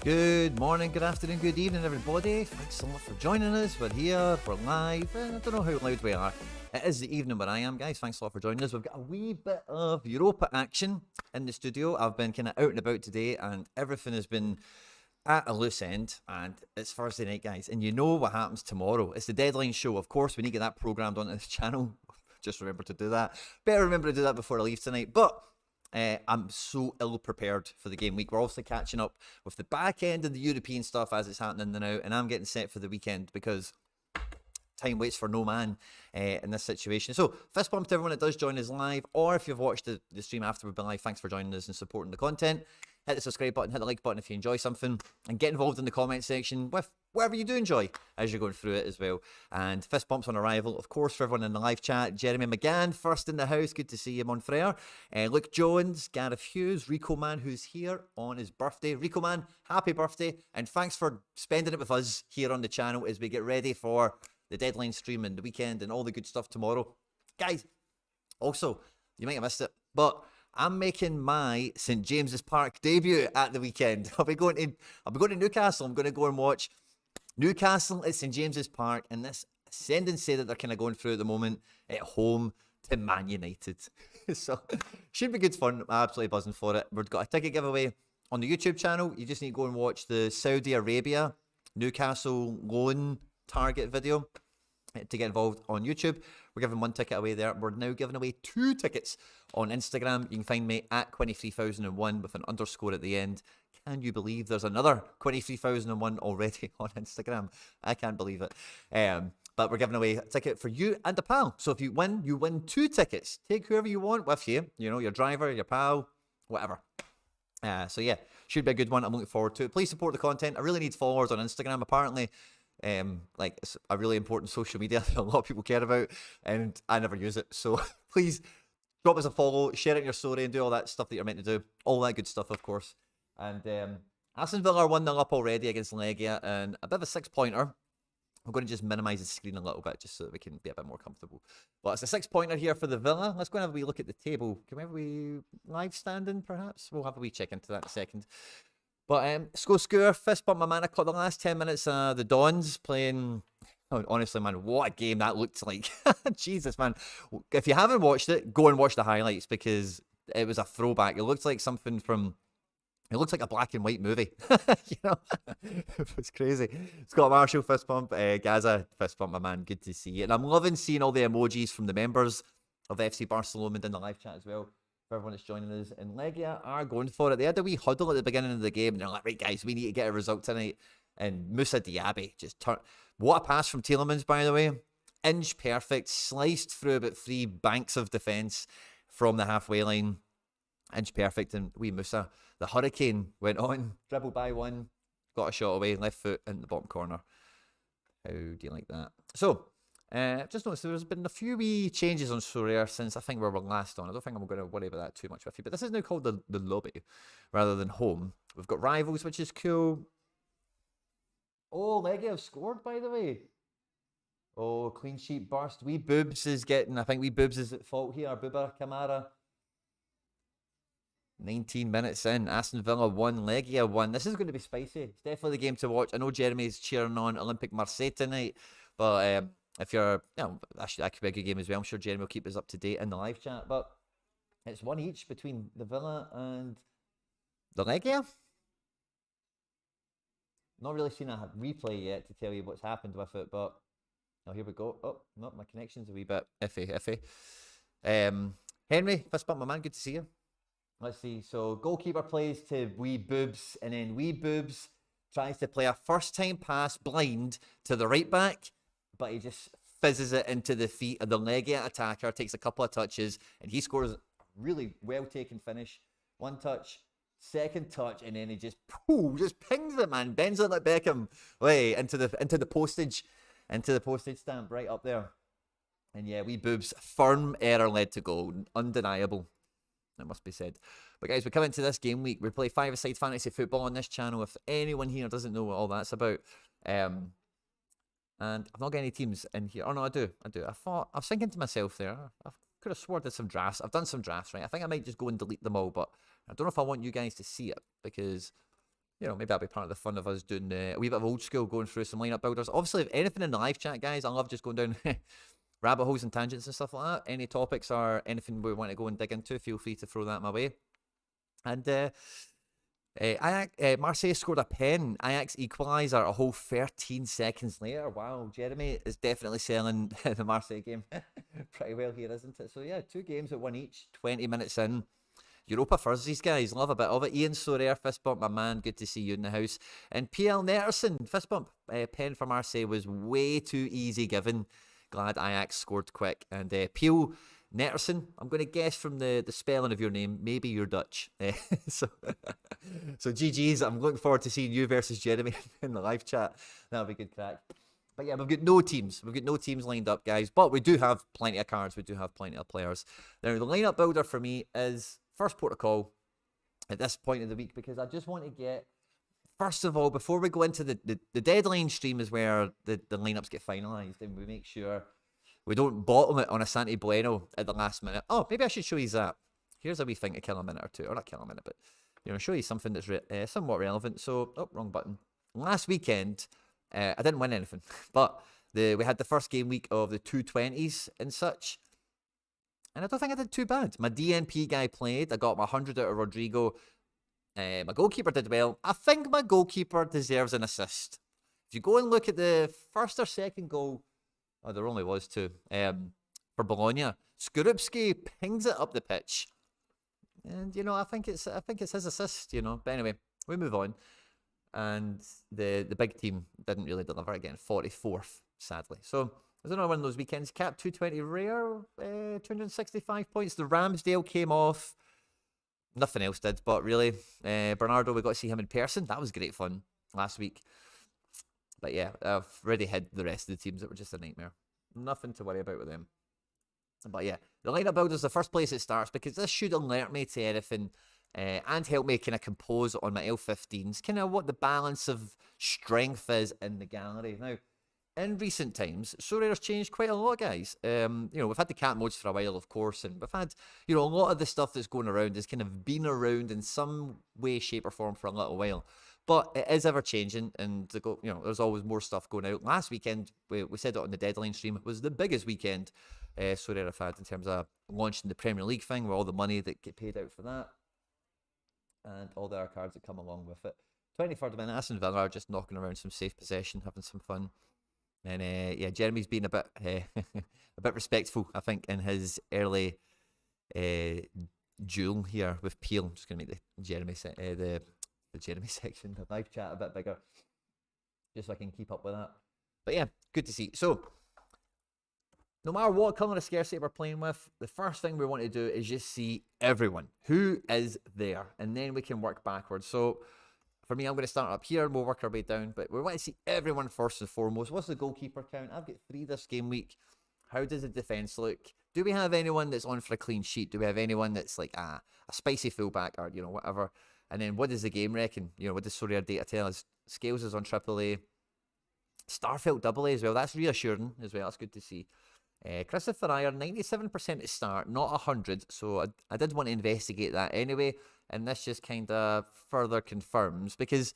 Good morning, good afternoon, good evening, everybody. Thanks so much for joining us. We're here, we're live. I don't know how loud we are. It is the evening where I am, guys. Thanks a lot for joining us. We've got a wee bit of Europa action in the studio. I've been kind of out and about today, and everything has been at a loose end. And it's Thursday night, guys. And you know what happens tomorrow. It's the deadline show. Of course, we need to get that programmed onto this channel. Just remember to do that. Better remember to do that before I leave tonight. But I'm so ill prepared for the game week. We're also catching up with the back end of the European stuff as it's happening now, and I'm getting set for the weekend because time waits for no man in this situation. So fist bump to everyone that does join us live, or if you've watched the stream after we've been live, thanks for joining us and supporting the content. Hit the subscribe button, hit the like button if you enjoy something, and get involved in the comment section with whatever you do enjoy as you're going through it as well. And fist bumps on arrival, of course, for everyone in the live chat. Jeremy McGann, first in the house. Good to see you, Monfrere. Luke Jones, Gareth Hughes, Rico Man, who's here on his birthday. Rico Man, happy birthday, and thanks for spending it with us here on the channel as we get ready for the deadline stream and the weekend and all the good stuff tomorrow. Guys, also, you might have missed it, but I'm making my St. James's Park debut at the weekend. I'll be going to Newcastle. I'm going to go and watch Newcastle at St. James's Park, and this send and say that they're kind of going through at the moment at home to Man United. So should be good fun. I'm absolutely buzzing for it. We've got a ticket giveaway on the YouTube channel. You just need to go and watch the Saudi Arabia Newcastle loan target video to get involved on YouTube. We're giving one ticket away there. We're now giving away 2 tickets on Instagram. You can find me at Quinny3001 with an underscore at the end. Can you believe there's another Quinny3001 already on Instagram? I can't believe it. But we're giving away a ticket for you and a pal. So if you win 2 tickets. Take whoever you want with you. You know, your driver, your pal, whatever. So yeah, should be a good one. I'm looking forward to it. Please support the content. I really need followers on Instagram. Apparently, like, it's a really important social media that a lot of people care about, and I never use it. So please drop us a follow, share it in your story, and do all that stuff that you're meant to do. All that good stuff, of course. And Aston Villa are 1-0 up already against Legia, and a bit of a 6-pointer. I'm going to just minimise the screen a little bit just so that we can be a bit more comfortable. Well, it's a 6-pointer here for the Villa. Let's go and have a wee look at the table. Can we have a wee live standing, perhaps? We'll have a wee check into that in a second. But score, fist bump my man. I caught the last 10 minutes the Dons playing. Oh, honestly, man, what a game that looked like. Jesus, man. If you haven't watched it, go and watch the highlights because it was a throwback. It looked like something from... It looks like a black and white movie. You know? It was crazy. Scott Marshall, fist bump. Gaza, fist bump, my man. Good to see you. And I'm loving seeing all the emojis from the members of FC Barcelona in the live chat as well. For everyone that's joining us, and Legia are going for it. They had a wee huddle at the beginning of the game, and they're like, right, guys, we need to get a result tonight. And Moussa Diaby just turned. What a pass from Tielemans, by the way. Inch perfect, sliced through about 3 banks of defence from the halfway line. Inch perfect, and wee Moussa, the hurricane, went on, dribbled by one, got a shot away, left foot in the bottom corner. How do you like that? So, just noticed there's been a few wee changes on Sorare since I think we were last on. I don't think I'm going to worry about that too much with you, but this is now called the lobby rather than home. We've got rivals, which is cool. Oh, Legia have scored, by the way. Oh, clean sheet burst. Wee Boobs is getting, I think Wee Boobs is at fault here. Booba Kamara. 19 minutes in. Aston Villa 1, Legia 1. This is going to be spicy. It's definitely the game to watch. I know Jeremy's cheering on Olympic Marseille tonight, but if you're, actually, that could be a good game as well. I'm sure Jeremy will keep us up to date in the live chat, but it's 1 each between the Villa and the Legia. Not really seen a replay yet to tell you what's happened with it, but here we go. Oh, no, my connection's a wee bit iffy. Henry, fist bump, my man, good to see you. Let's see. So goalkeeper plays to Wee Boobs, and then Wee Boobs tries to play a first-time pass blind to the right back, but he just fizzes it into the feet of the Legia attacker, takes a couple of touches, and he scores a really well-taken finish. 1 touch, 2nd touch, and then he just pings it, man. Bends it like Beckham way into the postage stamp right up there. And yeah, Wee Boobs, firm error led to goal, undeniable. It must be said. But guys, we come into this game week. We play 5-a-side fantasy football on this channel. If anyone here doesn't know what all that's about, and I've not got any teams in here. Oh no, I do. I was thinking to myself there, I could have sworn did some drafts. I've done some drafts, right? I think I might just go and delete them all, but I don't know if I want you guys to see it because, maybe that'll be part of the fun of us doing a wee bit of old school, going through some lineup builders. Obviously, if anything in the live chat, guys, I love just going down rabbit holes and tangents and stuff like that. Any topics or anything we want to go and dig into, feel free to throw that my way. And Marseille scored a pen. Ajax equaliser a whole 13 seconds later. Wow, Jeremy is definitely selling the Marseille game pretty well here, isn't it? So yeah, 2 games at 1 each, 20 minutes in. Europa first, these guys, love a bit of it. Ian Sorare, fist bump, my man, good to see you in the house. And PL Netterson, fist bump, pen for Marseille was way too easy given. Glad Ajax scored quick. And Peel Netterson, I'm going to guess from the spelling of your name, maybe you're Dutch. So GG's, I'm looking forward to seeing you versus Jeremy in the live chat. That'll be good crack. But yeah, we've got no teams. We've got no teams lined up, guys. But we do have plenty of cards. We do have plenty of players. Now, the lineup builder for me is first protocol at this point of the week because I just want to get, first of all, before we go into the deadline stream is where the lineups get finalised and we make sure we don't bottom it on a Santi Bueno at the last minute. Oh, maybe I should show you that. Here's a wee thing to kill a minute or two. Or not kill a minute, but show you something that's somewhat relevant. So, wrong button. Last weekend, I didn't win anything, but we had the first game week of the 220s and such. And I don't think I did too bad. My DNP guy played. I got my 100 out of Rodrigo. My goalkeeper did well. I think my goalkeeper deserves an assist. If you go and look at the first or second goal, there only was 2, for Bologna, Skorupski pings it up the pitch. And, I think it's his assist, But anyway, we move on. And the big team didn't really deliver again. 44th, sadly. So, it was another one of those weekends. Cap 220 rare, 265 points. The Ramsdale came off. Nothing else did, but really, Bernardo, we got to see him in person. That was great fun last week. But yeah, I've already had the rest of the teams that were just a nightmare. Nothing to worry about with them. But yeah, the lineup builder is the first place it starts because this should alert me to anything and help me kind of compose on my L15s, kind of what the balance of strength is in the gallery. Now, in recent times, Sorare's changed quite a lot, guys. We've had the cat modes for a while, of course, and we've had, a lot of the stuff that's going around has kind of been around in some way, shape, or form for a little while. But it is ever changing, and there's always more stuff going out. Last weekend, we said it on the deadline stream, it was the biggest weekend Sorare have had in terms of launching the Premier League thing, with all the money that get paid out for that, and all the other cards that come along with it. 23rd minute, Aston Villa are just knocking around some safe possession, having some fun. And yeah, Jeremy's been a bit a bit respectful, I think, in his early duel here with Peel. I'm just going to make the Jeremy the Jeremy section, the live chat, a bit bigger, just so I can keep up with that. But yeah, good to see. So, no matter what colour of scarcity we're playing with, the first thing we want to do is just see everyone. Who is there? And then we can work backwards. So, for me, I'm going to start up here and we'll work our way down. But we want to see everyone first and foremost. What's the goalkeeper count? I've got 3 this game week. How does the defence look? Do we have anyone that's on for a clean sheet? Do we have anyone that's like a spicy fullback or, whatever? And then what does the game reckon? What does Sorare data tell us? Scales is on AAA. Starfelt AA as well. That's reassuring as well. That's good to see. Christopher Iyer, 97% to start, not 100. So I did want to investigate that anyway. And this just kind of further confirms, because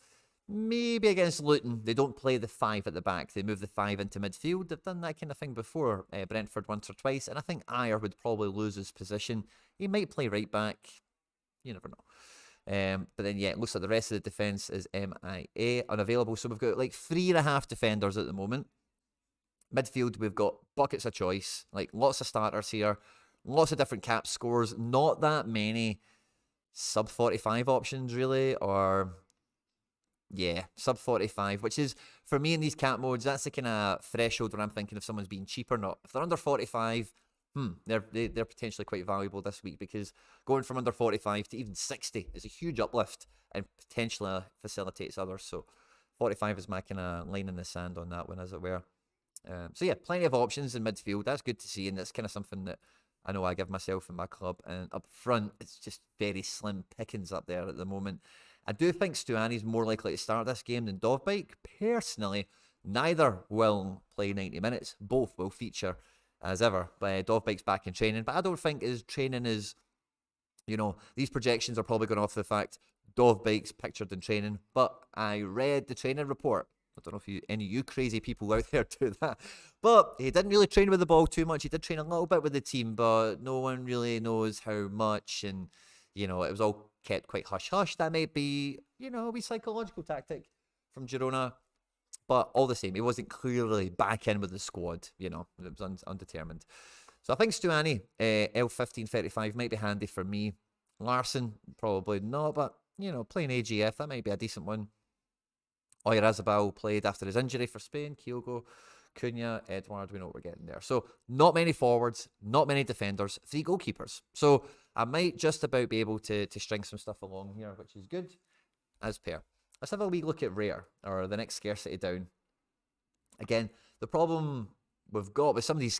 maybe against Luton, they don't play the 5 at the back. They move the 5 into midfield. They've done that kind of thing before, Brentford once or twice. And I think Iyer would probably lose his position. He might play right back. You never know. But then, yeah, it looks like the rest of the defence is MIA, unavailable. So we've got like 3.5 defenders at the moment. Midfield, we've got buckets of choice, like lots of starters here, lots of different cap scores, not that many sub 45 options really, or yeah, sub 45, which is, for me in these cap modes, that's the kind of threshold where I'm thinking if someone's being cheap or not. If they're under 45, they're potentially quite valuable this week, because going from under 45 to even 60 is a huge uplift and potentially facilitates others. So 45 is my kind of line in the sand on that one, as it were. So yeah, plenty of options in midfield. That's good to see, and that's kind of something that I know I give myself in my club. And up front, it's just very slim pickings up there at the moment. I do think Stuani's more likely to start this game than Dovbyk. Personally, neither will play 90 minutes. Both will feature as ever. But Dovbyk's back in training. But I don't think his training is, these projections are probably going off the fact Dovbyk's pictured in training. But I read the training report. I don't know if any of you crazy people out there do that. But he didn't really train with the ball too much. He did train a little bit with the team, but no one really knows how much. And, it was all kept quite hush-hush. That might be, a wee psychological tactic from Girona. But all the same, he wasn't clearly back in with the squad. It was undetermined. So I think Stuani, L1535, might be handy for me. Larson, probably not. But, playing AGF, that might be a decent one. Oyarzabal played after his injury for Spain. Kyogo, Cunha, Edward, we know what we're getting there. So not many forwards, not many defenders, 3 goalkeepers. So I might just about be able to string some stuff along here, which is good as per. Let's have a wee look at rare, or the next scarcity down. Again, the problem we've got with some of these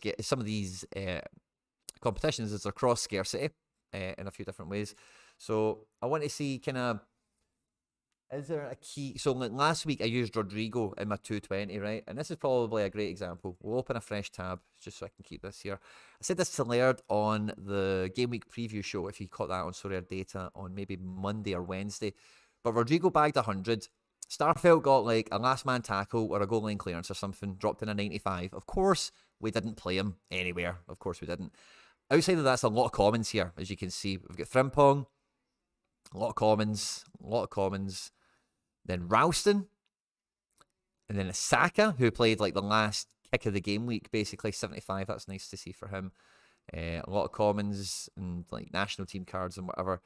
competitions is they're cross scarcity in a few different ways. So I want to see kind of, is there a key? So like last week I used Rodrigo in my 220, right? And this is probably a great example. We'll open a fresh tab just so I can keep this here. I said this to Laird on the game week preview show, if you caught that on Sorare Data on maybe Monday or Wednesday. But Rodrigo bagged 100. Starfelt got like a last man tackle or a goal line clearance or something, dropped in a 95. Of course, we didn't play him anywhere. Of course we didn't. Outside of that's a lot of commons here, as you can see. We've got Frimpong, a lot of commons. Then Ralston, and then Saka, who played like the last kick of the game week, basically 75. That's nice to see for him. A lot of commons and like national team cards and whatever.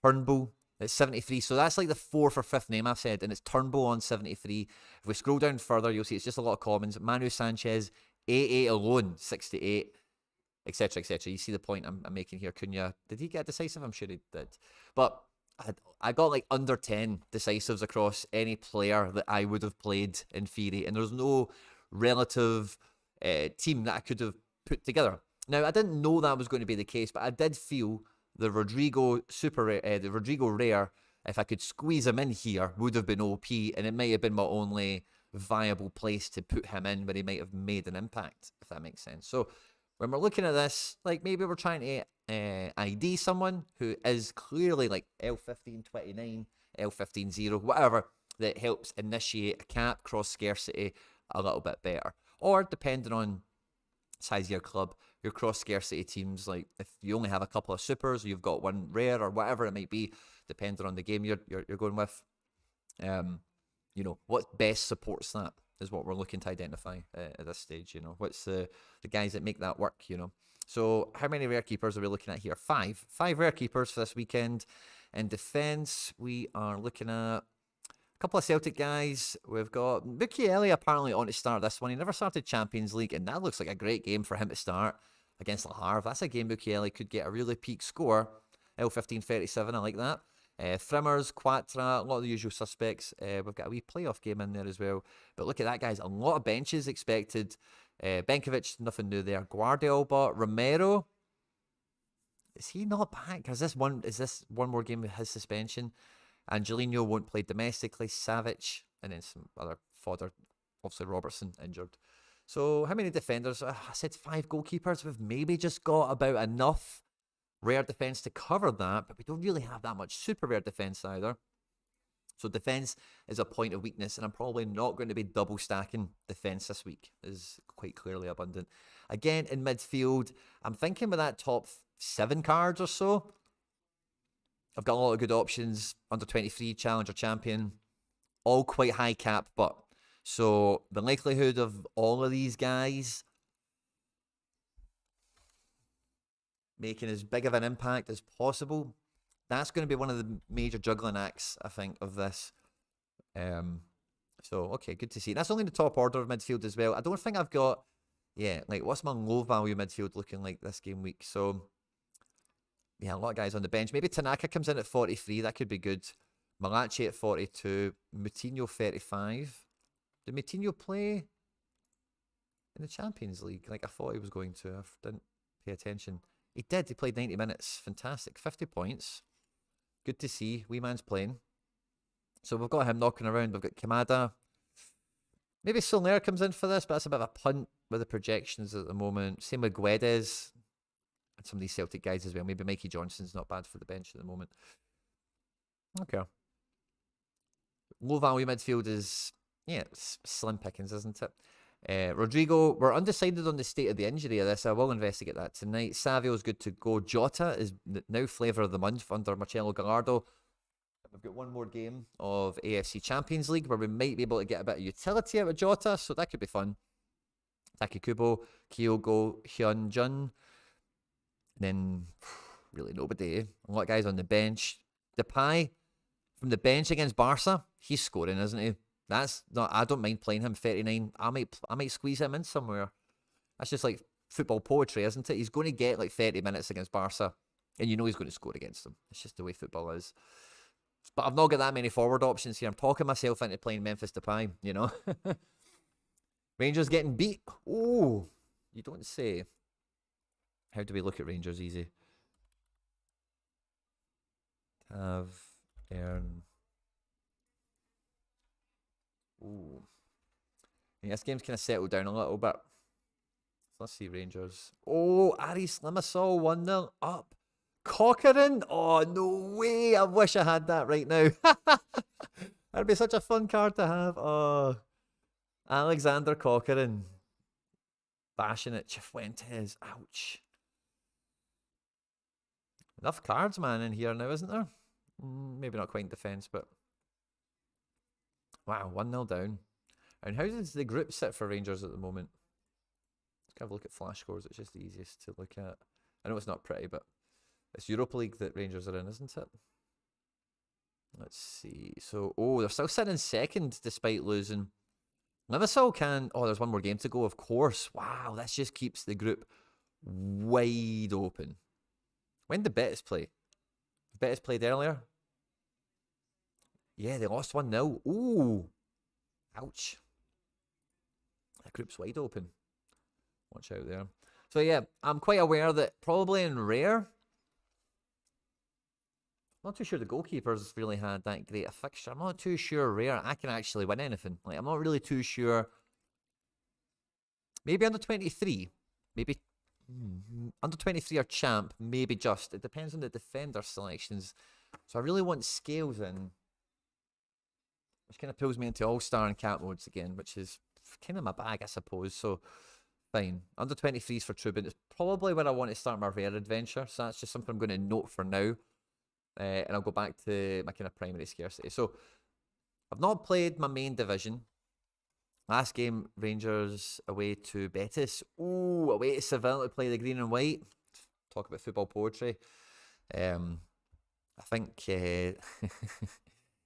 Turnbull at 73. So that's like the 4th or 5th name I've said, and it's Turnbull on 73. If we scroll down further, you'll see it's just a lot of commons. Manu Sanchez, 88 alone, 68, etc., etc. You see the point I'm making here. Cunha, did he get decisive? I'm sure he did. But I got like under 10 decisives across any player that I would have played in theory, and there's no relative team that I could have put together. Now, I didn't know that was going to be the case, but I did feel the Rodrigo the Rodrigo rare, if I could squeeze him in here, would have been OP, and it might have been my only viable place to put him in where he might have made an impact, if that makes sense. So when we're looking at this, like maybe we're trying to ID someone who is clearly like L1529, L150, whatever, that helps initiate a cap cross scarcity a little bit better. Or depending on size of your club, your cross scarcity teams, like if you only have a couple of supers, or you've got one rare or whatever it might be, depending on the game you're going with, what best supports that. is what we're looking to identify at this stage. You know, what's the guys that make that work? You know, so how many rare keepers are we looking at here? Five rare keepers for this weekend. In defence, we are looking at a couple of Celtic guys. We've got Mukiele apparently on to start this one. He never started Champions League, and that looks like a great game for him to start against Le Havre. That's a game Mukiele could get a really peak score. L1537, I like that. Frimmers, Quatra, a lot of the usual suspects. We've got a wee playoff game in there as well. But look at that, guys. A lot of benches expected. Benkovic, nothing new there. Guardiola, Romero. Is he not back? Is this one more game with his suspension? Angelino won't play domestically. Savic, and then some other fodder. Obviously, Robertson injured. So, how many defenders? I said 5 goalkeepers. We've maybe just got about enough rare defense to cover that, but we don't really have that much super rare defense either. So defense is a point of weakness, and I'm probably not going to be double stacking defense this week, is quite clearly abundant. Again, in midfield, I'm thinking with that top 7 cards or so, I've got a lot of good options. Under 23, Challenger Champion, all quite high cap, but so the likelihood of all of these guys making as big of an impact as possible, that's going to be one of the major juggling acts, I think, of this. So, okay, good to see. That's only the top order of midfield as well. I don't think I've got, like, what's my low value midfield looking like this game week? So, yeah, a lot of guys on the bench. Maybe Tanaka comes in at 43. That could be good. Malachi at 42. Moutinho 35. Did Moutinho play in the Champions League? Like, I thought he was going to. I didn't pay attention. He did. He played 90 minutes. Fantastic. 50 points. Good to see. Wee man's playing. So we've got him knocking around. We've got Kamada. Maybe Sorare comes in for this, but that's a bit of a punt with the projections at the moment. Same with Guedes. And some of these Celtic guys as well. Maybe Mikey Johnson's not bad for the bench at the moment. Okay. Low value midfield is, slim pickings, isn't it? Rodrigo, we're undecided on the state of the injury of this. I will investigate that tonight. Savio's good to go. Jota is now flavour of the month under Marcelo Gallardo. We've got one more game of AFC Champions League where we might be able to get a bit of utility out of Jota, so that could be fun. Takikubo, Kyogo, Hyunjun. Then, really nobody. A lot of guys on the bench. Depay, from the bench against Barca, he's scoring, isn't he? That's not. I don't mind playing him 39. I might squeeze him in somewhere. That's just like football poetry, isn't it? He's going to get like 30 minutes against Barca, and you know he's going to score against them. It's just the way football is. But I've not got that many forward options here. I'm talking myself into playing Memphis Depay, you know. Rangers getting beat. Oh, you don't say. How do we look at Rangers easy? Have, earn. Ooh. Yeah, this game's kind of settled down a little bit. So let's see Rangers. Oh, Aris Limassol 1-0 up. Corcoran? Oh, no way. I wish I had that right now. That'd be such a fun card to have. Oh, Alexander Corcoran. Bashing at Cifuentes. Ouch. Enough cards, man, in here now, isn't there? Maybe not quite in defence, but... Wow, 1-0 down. And how does the group sit for Rangers at the moment? Let's have a look at flash scores. It's just the easiest to look at. I know it's not pretty, but it's Europa League that Rangers are in, isn't it? Let's see. So, they're still sitting in second despite losing. Limassol can... Oh, there's one more game to go, of course. Wow, that just keeps the group wide open. When did Betis play? Betis played earlier? Yeah, they lost 1-0. Ooh. Ouch. The group's wide open. Watch out there. So yeah, I'm quite aware that probably in rare, I'm not too sure the goalkeepers really had that great a fixture. I'm not too sure rare I can actually win anything. Like, I'm not really too sure. Maybe under 23. Maybe under 23 or champ. Maybe just. It depends on the defender selections. So I really want scales in. Which kind of pulls me into all-star and cap modes again, which is kind of my bag, I suppose. So, fine. Under 23s for Trubin. It's probably where I want to start my rare adventure. So that's just something I'm going to note for now. And I'll go back to my kind of primary scarcity. So, I've not played my main division. Last game, Rangers away to Betis. Ooh, away to Seville to play the green and white. Talk about football poetry. I think, yeah,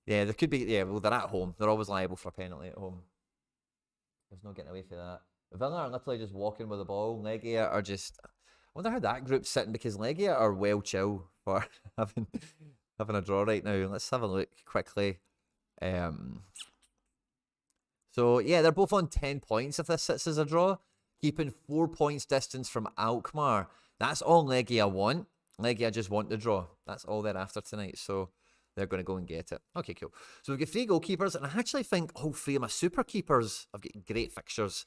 there could be, yeah, well, they're at home. They're always liable for a penalty at home. There's no getting away from that. Villa are literally just walking with the ball. Legia are just, I wonder how that group's sitting, because Legia are well chill for having a draw right now. Let's have a look quickly. So, yeah, they're both on 10 points if this sits as a draw. Keeping 4 points distance from Alkmaar. That's all Legia want. Legia just want the draw. That's all they're after tonight. So, they're going to go and get it. Okay, cool. So, we've got 3 goalkeepers. And I actually think all 3 of my super keepers have got great fixtures.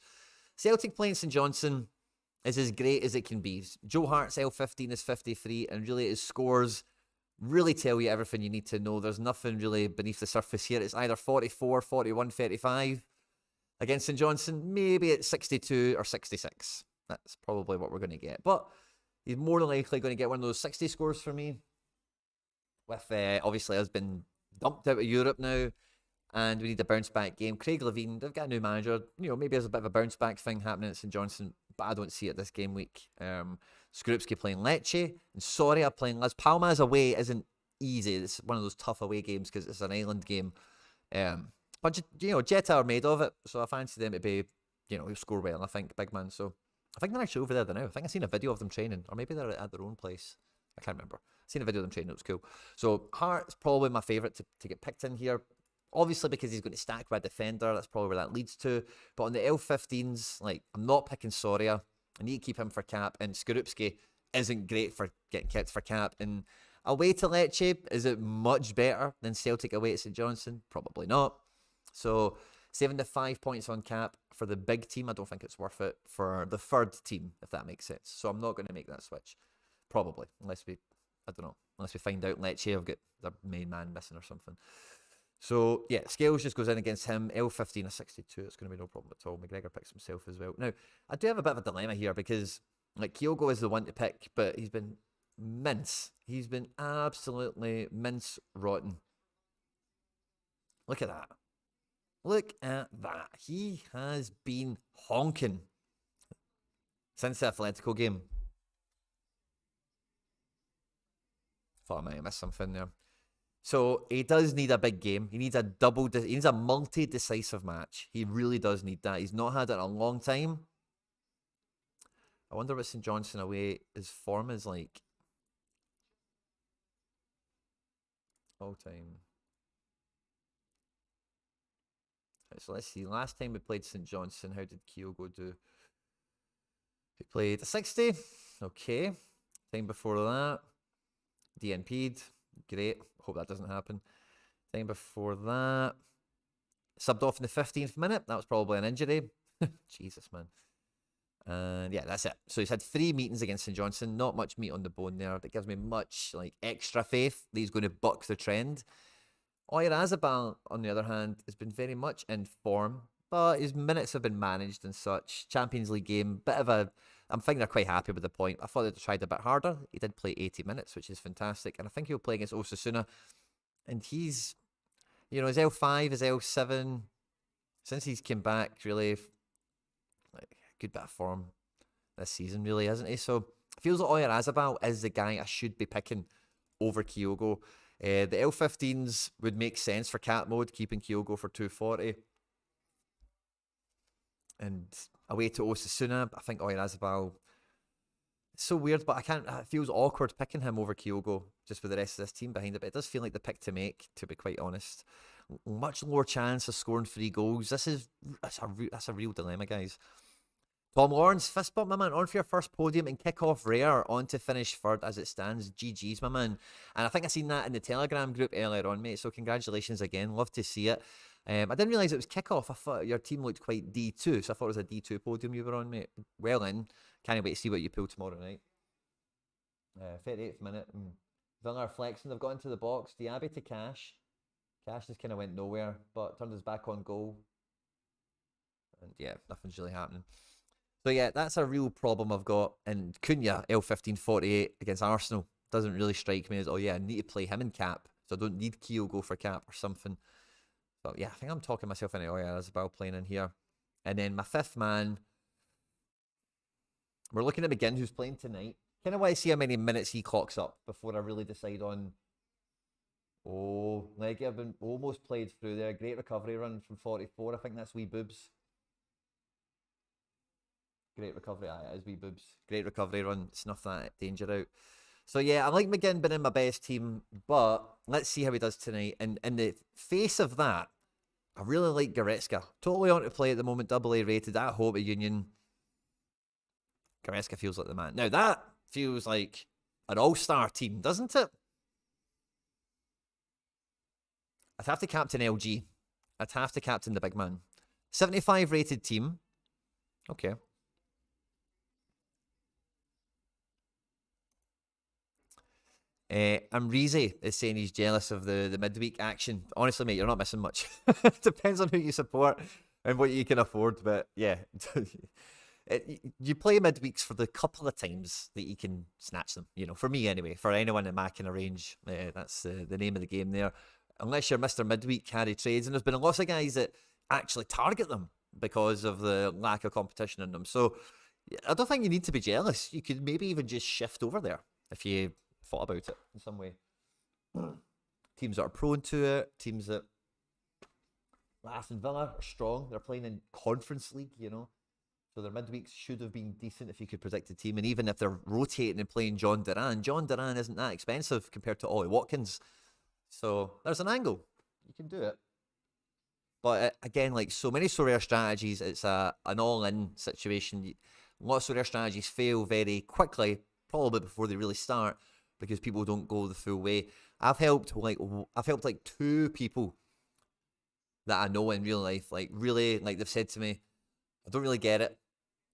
Celtic playing St Johnstone is as great as it can be. Joe Hart's L15 is 53. And really, his scores really tell you everything you need to know. There's nothing really beneath the surface here. It's either 44, 41, 35. Against St Johnstone, maybe it's 62 or 66. That's probably what we're going to get. But he's more than likely going to get one of those 60 scores for me. With, obviously, has been dumped out of Europe now. And we need a bounce back game. Craig Levine, they've got a new manager. You know, maybe there's a bit of a bounce back thing happening at St Johnstone. But I don't see it this game week. Skorupski playing Lecce. And Sorare playing Las Palmas away isn't easy. It's one of those tough away games because it's an island game. But, you know, Jetta are made of it, so I fancy them to be, you know, score well, I think, big man. So I think they're actually over there now. I think I've seen a video of them training, or maybe they're at their own place. I can't remember. I've seen a video of them training, it was cool. So Hart's probably my favourite to get picked in here. Obviously, because he's going to stack with a defender, that's probably where that leads to. But on the L15s, like, I'm not picking Soria. I need to keep him for cap, and Skorupski isn't great for getting kicked for cap. And away to Lecce, is it much better than Celtic away at St Johnstone? Probably not. So 75 points on cap for the big team. I don't think it's worth it for the third team, if that makes sense. So I'm not going to make that switch. Probably. Unless we find out Lecce have got their main man missing or something. So, yeah, Scales just goes in against him. L15 or 62. It's going to be no problem at all. McGregor picks himself as well. Now, I do have a bit of a dilemma here because, like, Kyogo is the one to pick, but he's been mince. He's been absolutely mince rotten. Look at that. Look at that. He has been honking since the Atletico game. Thought I might have missed something there. So he does need a big game. He needs he needs a multi-decisive match. He really does need that. He's not had it in a long time. I wonder what St Johnstone away, his form is like. All time. So let's see. Last time we played St Johnstone, how did Kyogo do? He played a 60. Okay. Time before that, DNP'd. Great. Hope that doesn't happen. Time before that, subbed off in the 15th minute. That was probably an injury. Jesus, man. And yeah, that's it. So he's had 3 meetings against St Johnstone. Not much meat on the bone there. That gives me much like extra faith that he's going to buck the trend. Oyarzabal, on the other hand, has been very much in form, but his minutes have been managed and such. Champions League game, I'm thinking they're quite happy with the point. I thought they'd tried a bit harder. He did play 80 minutes, which is fantastic. And I think he'll play against Osasuna. And he's, you know, his L5, his L7, since he's came back, really, like, good bit of form this season, really, isn't he? So it feels like Oyarzabal is the guy I should be picking over Kyogo. The L15s would make sense for cat mode, keeping Kyogo for 240. And away to Osasuna, I think Oyarzabal, it's so weird, but it feels awkward picking him over Kyogo, just with the rest of this team behind it. But it does feel like the pick to make, to be quite honest. Much lower chance of scoring 3 goals. That's a real dilemma, guys. Tom Lawrence, fist bump, my man, on for your first podium and kick-off rare, on to finish third as it stands. GG's, my man. And I think I seen that in the Telegram group earlier on, mate, so congratulations again. Love to see it. I didn't realise it was kick-off. I thought your team looked quite D2, so I thought it was a D2 podium you were on, mate. Well in. Can't wait to see what you pull tomorrow night. 38th minute. Villa are flexing. They've got into the box. Diaby to Cash. Cash just kind of went nowhere, but turned his back on goal. And yeah, nothing's really happening. So yeah, that's a real problem I've got. And Cunha, L1548 against Arsenal, doesn't really strike me as, oh yeah, I need to play him in cap, so I don't need Kyogo for cap or something. But yeah, I think I'm talking myself into Oyarzabal playing in here. And then my fifth man, we're looking at McGinn, who's playing tonight. Kind of want to see how many minutes he clocks up before I really decide on. Oh, Leggy, I've been almost played through there. Great recovery run from 44. I think that's wee boobs. Great recovery. Aye, it is wee boobs. Great recovery run. Snuff that danger out. So yeah, I like McGinn being in my best team, but let's see how he does tonight. And in the face of that, I really like Goretzka. Totally on to play at the moment, AA rated at home at Union. Goretzka feels like the man. Now that feels like an all-star team, doesn't it? I'd have to captain LG. I'd have to captain the big man. 75 rated team. Okay. Amrize is saying he's jealous of the midweek action. Honestly, mate, you're not missing much. Depends on who you support and what you can afford. But yeah, you play midweeks for the couple of times that you can snatch them. You know, for me anyway. For anyone in my kind of range, that's the name of the game there. Unless you're Mr. Midweek carry trades, and there's been lots of guys that actually target them because of the lack of competition in them. So I don't think you need to be jealous. You could maybe even just shift over there if you thought about it in some way. Teams that are prone to it, teams that Aston Villa are strong. They're playing in Conference League, you know. So their midweeks should have been decent if you could predict the team. And even if they're rotating and playing John Duran isn't that expensive compared to Ollie Watkins. So there's an angle. You can do it. But again, like so many Sorare strategies, it's an all-in situation. Lots of Sorare strategies fail very quickly, probably before they really start, because people don't go the full way. I've helped like 2 people that I know in real life. Like really, like they've said to me, I don't really get it,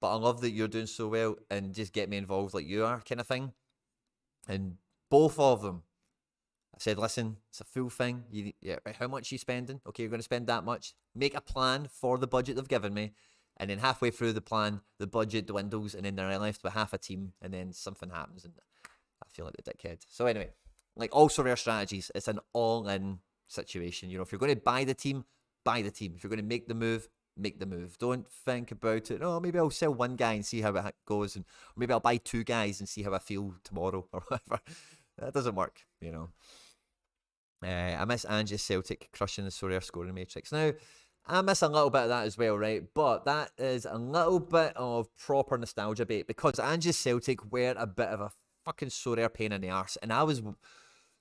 but I love that you're doing so well and just get me involved like you are, kind of thing. And both of them, I said, listen, it's a full thing. How much are you spending? Okay, you're going to spend that much. Make a plan for the budget they've given me. And then halfway through the plan, the budget dwindles, and then they're left with half a team, and then something happens, and I feel like the dickhead. So anyway, like all Sorare strategies, it's an all-in situation. You know, if you're going to buy the team, buy the team. If you're going to make the move, make the move. Don't think about it. Oh, maybe I'll sell one guy and see how it goes, and or maybe I'll buy 2 guys and see how I feel tomorrow, or whatever. That doesn't work, you know. I miss Ange's Celtic crushing the Sorare scoring matrix. Now, I miss a little bit of that as well, right? But that is a little bit of proper nostalgia bait, because Ange's Celtic were a bit of a fucking Sorare pain in the arse. And I was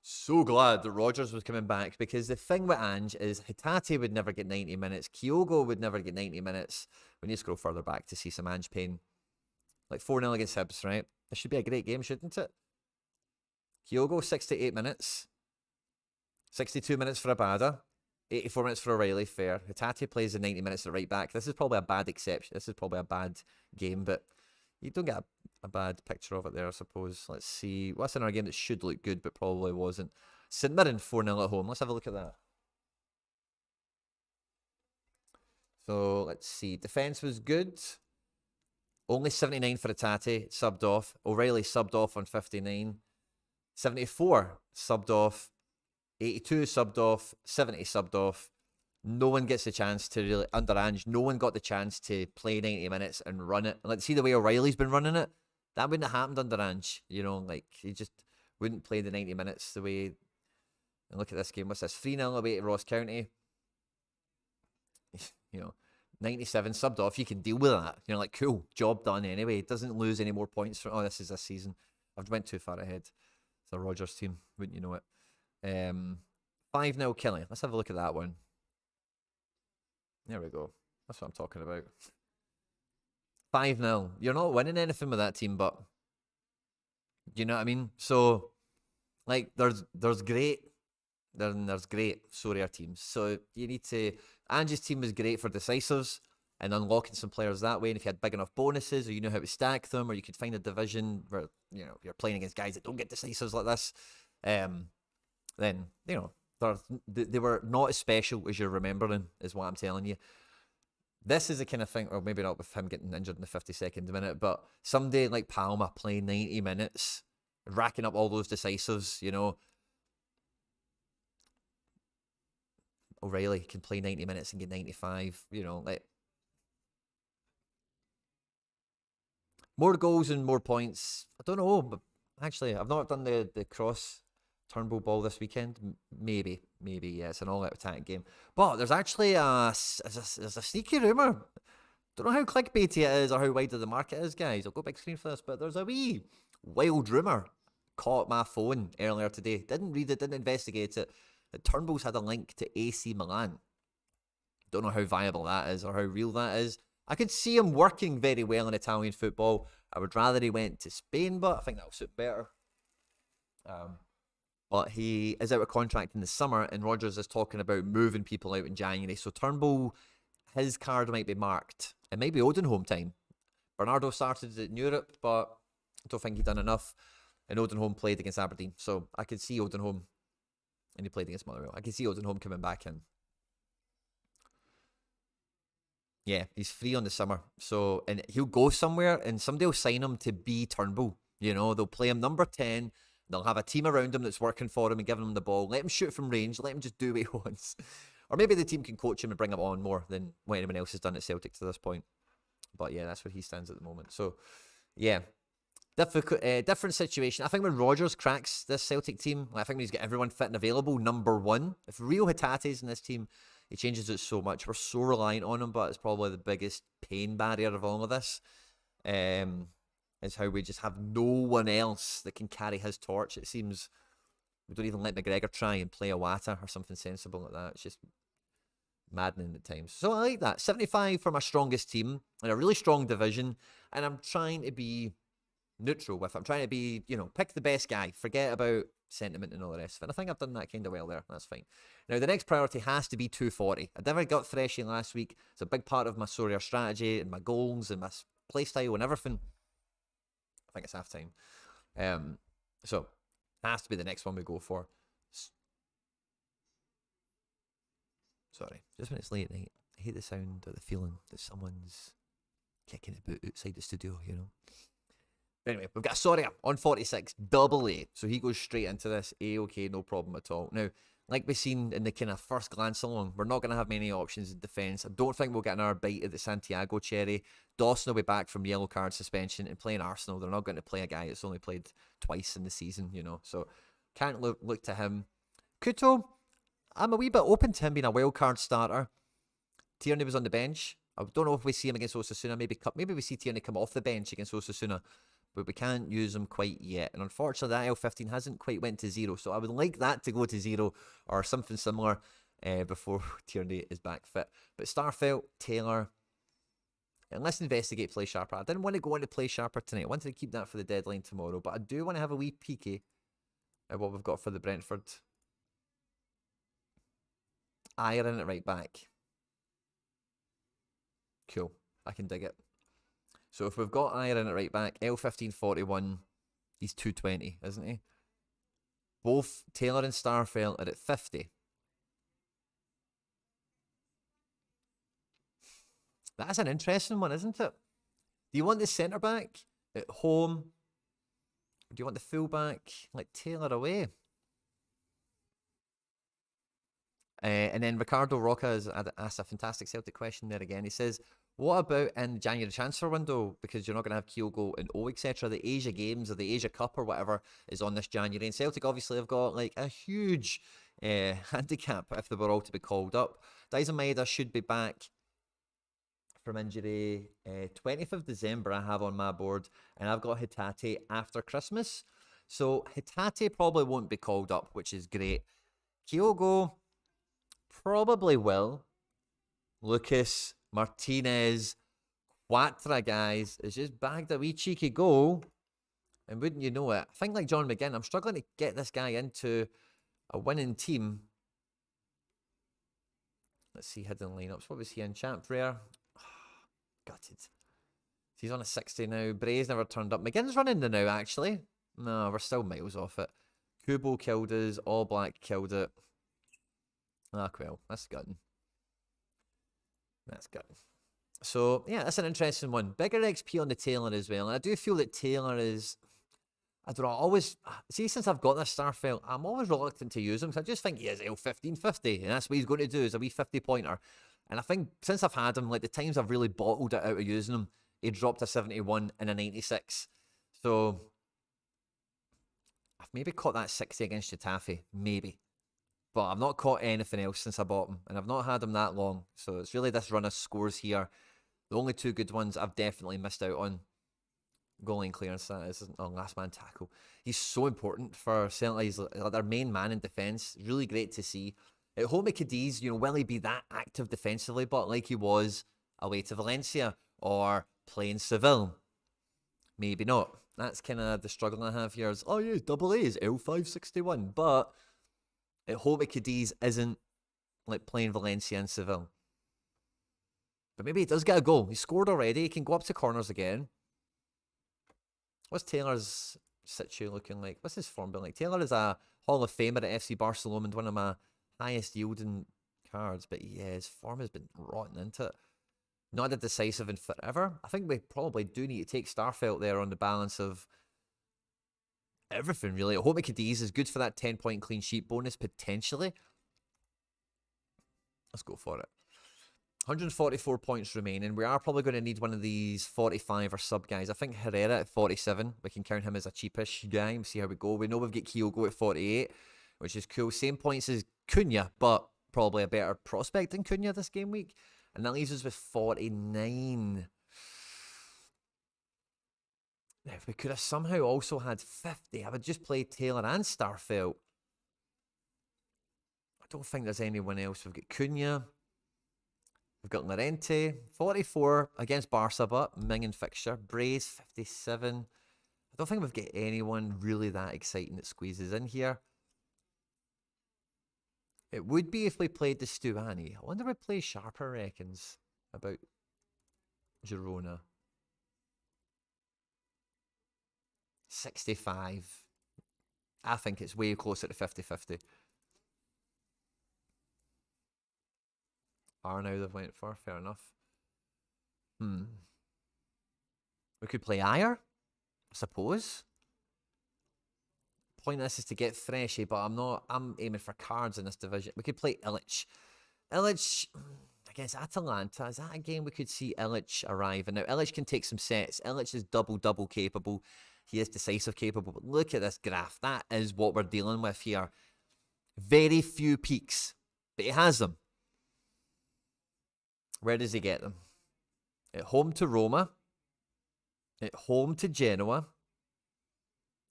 so glad that Rodgers was coming back, because the thing with Ange is Hatate would never get 90 minutes. Kyogo would never get 90 minutes. We need to scroll further back to see some Ange pain. Like 4-0 against Hibs, right? This should be a great game, shouldn't it? Kyogo, 68 minutes. 62 minutes for Abada. 84 minutes for O'Reilly, fair. Hatate plays the 90 minutes at right back. This is probably a bad exception. This is probably a bad game, but you don't get a bad picture of it there, I suppose. Let's see. What's another game that should look good, but probably wasn't? St Mirren 4-0 at home. Let's have a look at that. So, let's see. Defence was good. Only 79 for Hatate, subbed off. O'Reilly subbed off on 59. 74 subbed off. 82 subbed off, 70 subbed off. No one gets the chance to really, under Ange, no one got the chance to play 90 minutes and run it. And let's see the way O'Reilly's been running it. That wouldn't have happened under Ange. You know, like, he just wouldn't play the 90 minutes the way. And look at this game. What's this? 3-0 away to Ross County. You know, 97 subbed off. You can deal with that. You're like, cool, job done anyway. It doesn't lose any more points. This is this season. I've went too far ahead. It's a Rodgers team. Wouldn't you know it? 5-0 killing. Let's have a look at that one. There we go. That's what I'm talking about. 5-0. You're not winning anything with that team, but you know what I mean? So, like, there's great Sorare teams. So you need to. Ange's team was great for decisives and unlocking some players that way. And if you had big enough bonuses, or you know how to stack them, or you could find a division where you know you're playing against guys that don't get decisives like this, then, you know, they were not as special as you're remembering, is what I'm telling you. This is the kind of thing, or maybe not with him getting injured in the 52nd minute, but someday like Palma playing 90 minutes, racking up all those decisives, you know. O'Reilly can play 90 minutes and get 95, you know, like, More goals and more points. I don't know, but actually, I've not done the cross Turnbull ball this weekend. Maybe, yeah, it's an all-out attack game. But there's actually there's a sneaky rumour. Don't know how clickbaity it is or how wide of the market is, guys. I'll go big screen for this, but there's a wee wild rumour caught my phone earlier today. Didn't read it, didn't investigate it. That Turnbull's had a link to AC Milan. Don't know how viable that is or how real that is. I could see him working very well in Italian football. I would rather he went to Spain, but I think that'll suit better. But he is out of contract in the summer, and Rodgers is talking about moving people out in January. So Turnbull, his card might be marked. It might be Odenholm time. Bernardo started it in Europe, but I don't think he done enough. And Odenholm played against Aberdeen. So I could see Odenholm, and he played against Motherwell. I could see Odenholm coming back in. Yeah, he's free on the summer. So, and he'll go somewhere, and somebody will sign him to be Turnbull. You know, they'll play him number 10. They'll have a team around him that's working for him and giving him the ball. Let him shoot from range. Let him just do what he wants. Or maybe the team can coach him and bring him on more than what anyone else has done at Celtic to this point. But yeah, that's where he stands at the moment. So, yeah. Different situation. I think when Rodgers cracks this Celtic team, I think when he's got everyone fit and available, number one, if Rio Hatate's in this team, he changes it so much. We're so reliant on him, but it's probably the biggest pain barrier of all of this. Is how we just have no one else that can carry his torch. It seems we don't even let McGregor try and play a Wata or something sensible like that. It's just maddening at times. So I like that. 75 for my strongest team in a really strong division, and I'm trying to be neutral with it. I'm trying to be, pick the best guy. Forget about sentiment and all the rest of it. And I think I've done that kind of well there. That's fine. Now, the next priority has to be 240. I never got Threshy last week. It's a big part of my Sorare strategy and my goals and my playstyle and everything. I think it's half time. So, has to be the next one we go for. Sorry, just when it's late night, I hate the sound or the feeling that someone's kicking it about outside the studio, Anyway, we've got Sorare on 46, double A. So he goes straight into this. A-okay, no problem at all. Now, like we've seen in the kind of first glance along, we're not going to have many options in defence. I don't think we'll get another bite at the Santiago cherry. Dawson will be back from yellow card suspension and playing Arsenal. They're not going to play a guy that's only played twice in the season, So can't look to him. Kuto, I'm a wee bit open to him being a wild card starter. Tierney was on the bench. I don't know if we see him against Osasuna. Maybe we see Tierney come off the bench against Osasuna, but we can't use him quite yet. And unfortunately, that L15 hasn't quite went to 0. So I would like that to go to 0 or something similar before Tierney is back fit. But Starfelt, Taylor, and let's investigate Play Sharper. I didn't want to go into Play Sharper tonight. I wanted to keep that for the deadline tomorrow. But I do want to have a wee peeky at what we've got for the Brentford. Iron at right back. Cool. I can dig it. So if we've got Iron at right back, L1541, he's 220, isn't he? Both Taylor and Starfelt are at 50. That's an interesting one, isn't it? Do you want the centre back at home? Or do you want the full back like Taylor away? And then Ricardo Roca has asked a fantastic Celtic question there again. He says, what about in the January transfer window? Because you're not going to have Kyogo and O, etc. The Asia Games or the Asia Cup or whatever is on this January. And Celtic obviously have got like a huge handicap if they were all to be called up. Dyson Maeda should be back from injury 20th of December I have on my board. And I've got Hatate after Christmas. So Hatate probably won't be called up, which is great. Kyogo probably will. Lucas, Martinez, Quatra, guys, has just bagged a wee cheeky goal. And wouldn't you know it? I think like John McGinn, I'm struggling to get this guy into a winning team. Let's see hidden lineups. What was he in? Champ Rare. Gutted. He's on a 60 now. Bray's never turned up. McGinn's running the now, actually. No, we're still miles off it. Kubo killed us. All Black killed it. Ah, well, that's gutting. That's gutting. So, yeah, that's an interesting one. Bigger XP on the Taylor as well. And I do feel that Taylor is, I don't know, always, see, since I've got this Starfelt, I'm always reluctant to use him because I just think he is L1550. And that's what he's going to do, is a wee 50-pointer. And I think since I've had him, like the times I've really bottled it out of using him, he dropped a 71 and a 96. So I've maybe caught that 60 against Getafe, maybe. But I've not caught anything else since I bought him, and I've not had him that long. So it's really this run of scores here. The only two good ones I've definitely missed out on. Goalie and clearance, that is. Oh, last man tackle. He's so important for certainly. He's like their main man in defence. Really great to see. At home at Cadiz, will he be that active defensively? But like he was away to Valencia or playing Seville, maybe not. That's kind of the struggle I have here. Is, oh yeah, double A is L561, but at home at Cadiz isn't like playing Valencia and Seville. But maybe he does get a goal. He scored already. He can go up to corners again. What's Taylor's situ looking like? What's his form been like? Taylor is a Hall of Famer at FC Barcelona and one of my highest yielding cards. But yeah, his form has been rotten into it. Not a decisive in forever. I think we probably do need to take Starfelt there on the balance of everything, really. I hope Cadiz is good for that 10-point clean sheet bonus, potentially. Let's go for it. 144 points remaining. We are probably going to need one of these 45 or sub guys. I think Herrera at 47. We can count him as a cheapish guy. We'll see how we go. We know we've got Kyogo at 48, which is cool. Same points as Cunha, but probably a better prospect than Cunha this game week. And that leaves us with 49. Now, if we could have somehow also had 50, I would just play Taylor and Starfelt. I don't think there's anyone else. We've got Cunha. We've got Llorente, 44 against Barca, but Mingin fixture. Brace, 57. I don't think we've got anyone really that exciting that squeezes in here. It would be if we played the Stuani. I wonder if we play Sharper reckons about Girona. 65. I think it's way closer to 50-50. Now they've went for, fair enough. We could play Ayer, I suppose. Point of this is to get freshy, but I'm aiming for cards in this division. We could play Illich. Illich against Atalanta, is that a game we could see Illich arrive? And now Illich can take some sets. Illich is double capable. He is decisive capable. But look at this graph. That is what we're dealing with here. Very few peaks, but he has them. Where does he get them? At home to Roma. At home to Genoa.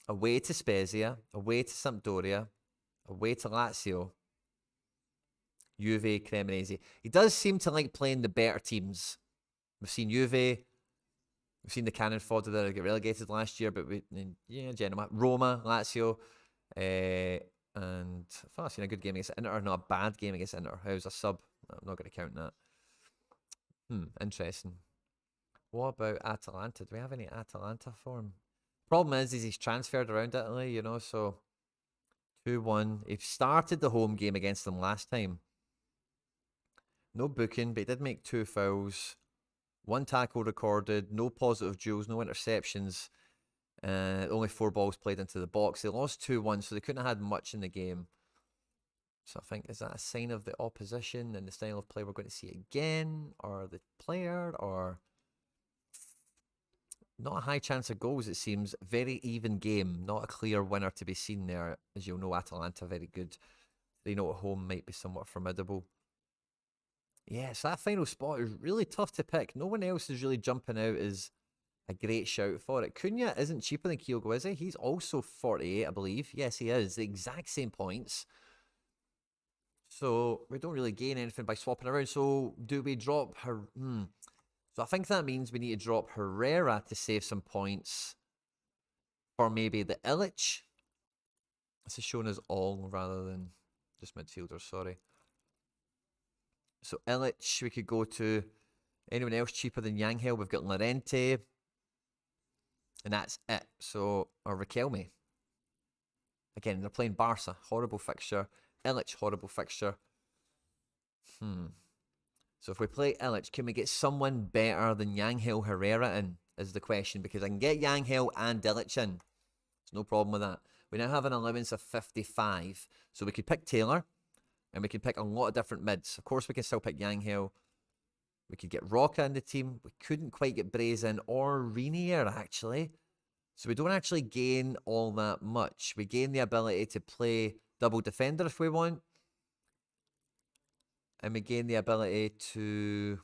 Away to Spezia. Away to Sampdoria. Away to Lazio. Juve, Cremonese. He does seem to like playing the better teams. We've seen Juve. We've seen the cannon fodder that get relegated last year, but Genoa, Roma, Lazio, and I thought I've seen a good game against Inter, or not a bad game against Inter. How's a sub? I'm not going to count that. Interesting. What about Atalanta? Do we have any Atalanta form? Problem is he's transferred around Italy, so 2-1. He started the home game against them last time. No booking, but he did make 2 fouls. 1 tackle recorded. No positive duels, no interceptions. Only 4 balls played into the box. They lost 2-1, so they couldn't have had much in the game. So I think, is that a sign of the opposition and the style of play we're going to see again? Or the player? Or not a high chance of goals, it seems. Very even game. Not a clear winner to be seen there. As you'll know, Atalanta very good. They know at home might be somewhat formidable. Yeah, so that final spot is really tough to pick. No one else is really jumping out as a great shout for it. Cunha isn't cheaper than Kyogo, is he? He's also 48, I believe. Yes, he is. The exact same points. So we don't really gain anything by swapping around. So do we drop her? So I think that means we need to drop Herrera to save some points. Or maybe the Illich. This is shown as all rather than just midfielders, sorry. So Illich, we could go to anyone else cheaper than Yangel. We've got Llorente. And that's it. So, or Riquelme. Again, they're playing Barca. Horrible fixture. Illich, horrible fixture. So if we play Illich, can we get someone better than Yangel Herrera in, is the question. Because I can get Yangel and Illich in. There's no problem with that. We now have an allowance of 55. So we could pick Taylor. And we can pick a lot of different mids. Of course, we can still pick Yangel. We could get Roca in the team. We couldn't quite get Braze in or Renier, actually. So we don't actually gain all that much. We gain the ability to play double defender if we want. And we gain the ability to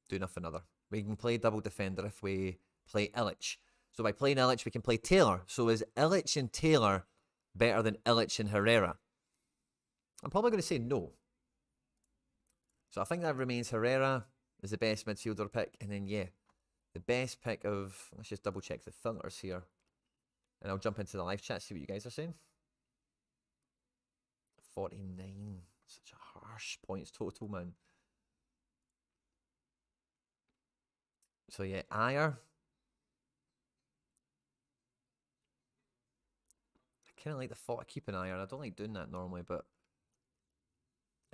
do nothing other. We can play double defender if we play Illich. So by playing Illich, we can play Taylor. So is Illich and Taylor better than Illich and Herrera? I'm probably going to say no. So I think that remains Herrera is the best midfielder pick. And then, yeah, the best pick of... Let's just double check the filters here. And I'll jump into the live chat, see what you guys are saying. 49. Such a harsh points total, man. So, yeah, Ayer. I kind of like the thought of keeping Ayer. I don't like doing that normally, but...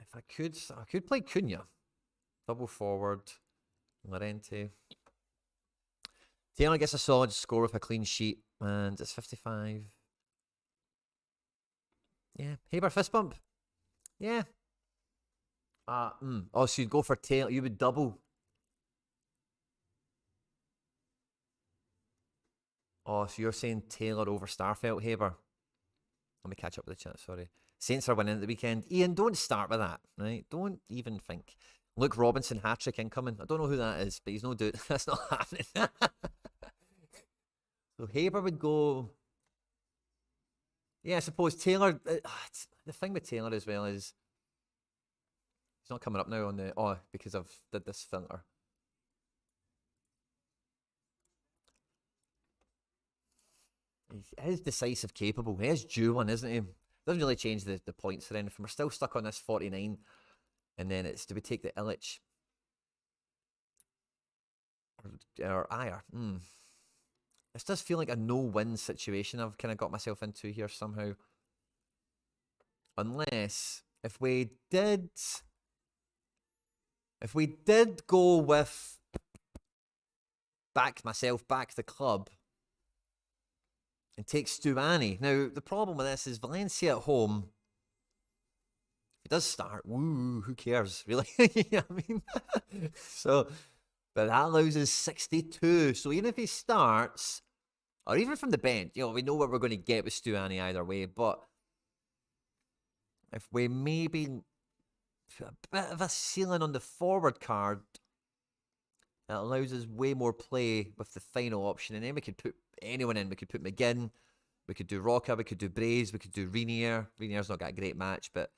If I could play Cunha. Double forward. Lorente. Taylor gets a solid score with a clean sheet. And it's 55. Yeah. Haber fist bump. Yeah. Oh, so you'd go for Taylor. You would double. Oh, so you're saying Taylor over Starfelt, Haber. Let me catch up with the chat, sorry. Saints are winning at the weekend. Ian, don't start with that, right? Don't even think. Luke Robinson, hat-trick incoming. I don't know who that is, but he's no dude. That's not happening. So Haber would go... Yeah, I suppose Taylor... the thing with Taylor as well is... He's not coming up now on the... Oh, because I've did this filter. He is decisive, capable. He is due one, isn't he? Doesn't really change the points or anything. We're still stuck on this 49. And then it's, do we take the Illich? Or Ayer? This does feel like a no-win situation I've kind of got myself into here somehow. Unless, if we did go with back the club, and take Stuani. Now, the problem with this is Valencia at home, if it does start, woo, who cares, really? You know what I mean? So, but that allows us 62. So even if he starts, or even from the bench, you know, we know what we're going to get with Stuani either way, but if we maybe put a bit of a ceiling on the forward card, it allows us way more play with the final option, and then we could put anyone in. We could put McGinn, we could do Roca, we could do Braze, we could do Renier. Renier's not got a great match, but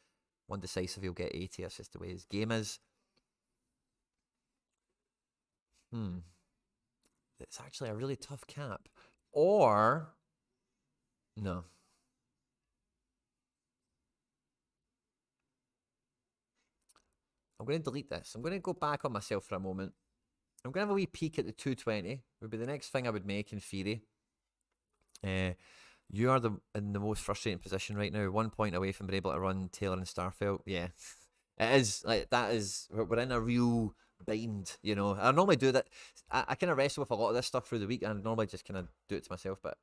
one decisive, he'll get 80. That's just the way his game is. It's actually a really tough cap. Or, no. I'm going to delete this. I'm going to go back on myself for a moment. I'm going to have a wee peek at the 220. Would be the next thing I would make in theory. You are in the most frustrating position right now. 1 point away from being able to run Taylor and Starfelt. Yeah, it is like that. Is we're in a real bind. You know, I normally do that. I kind of wrestle with a lot of this stuff through the week, and I normally just kind of do it to myself, but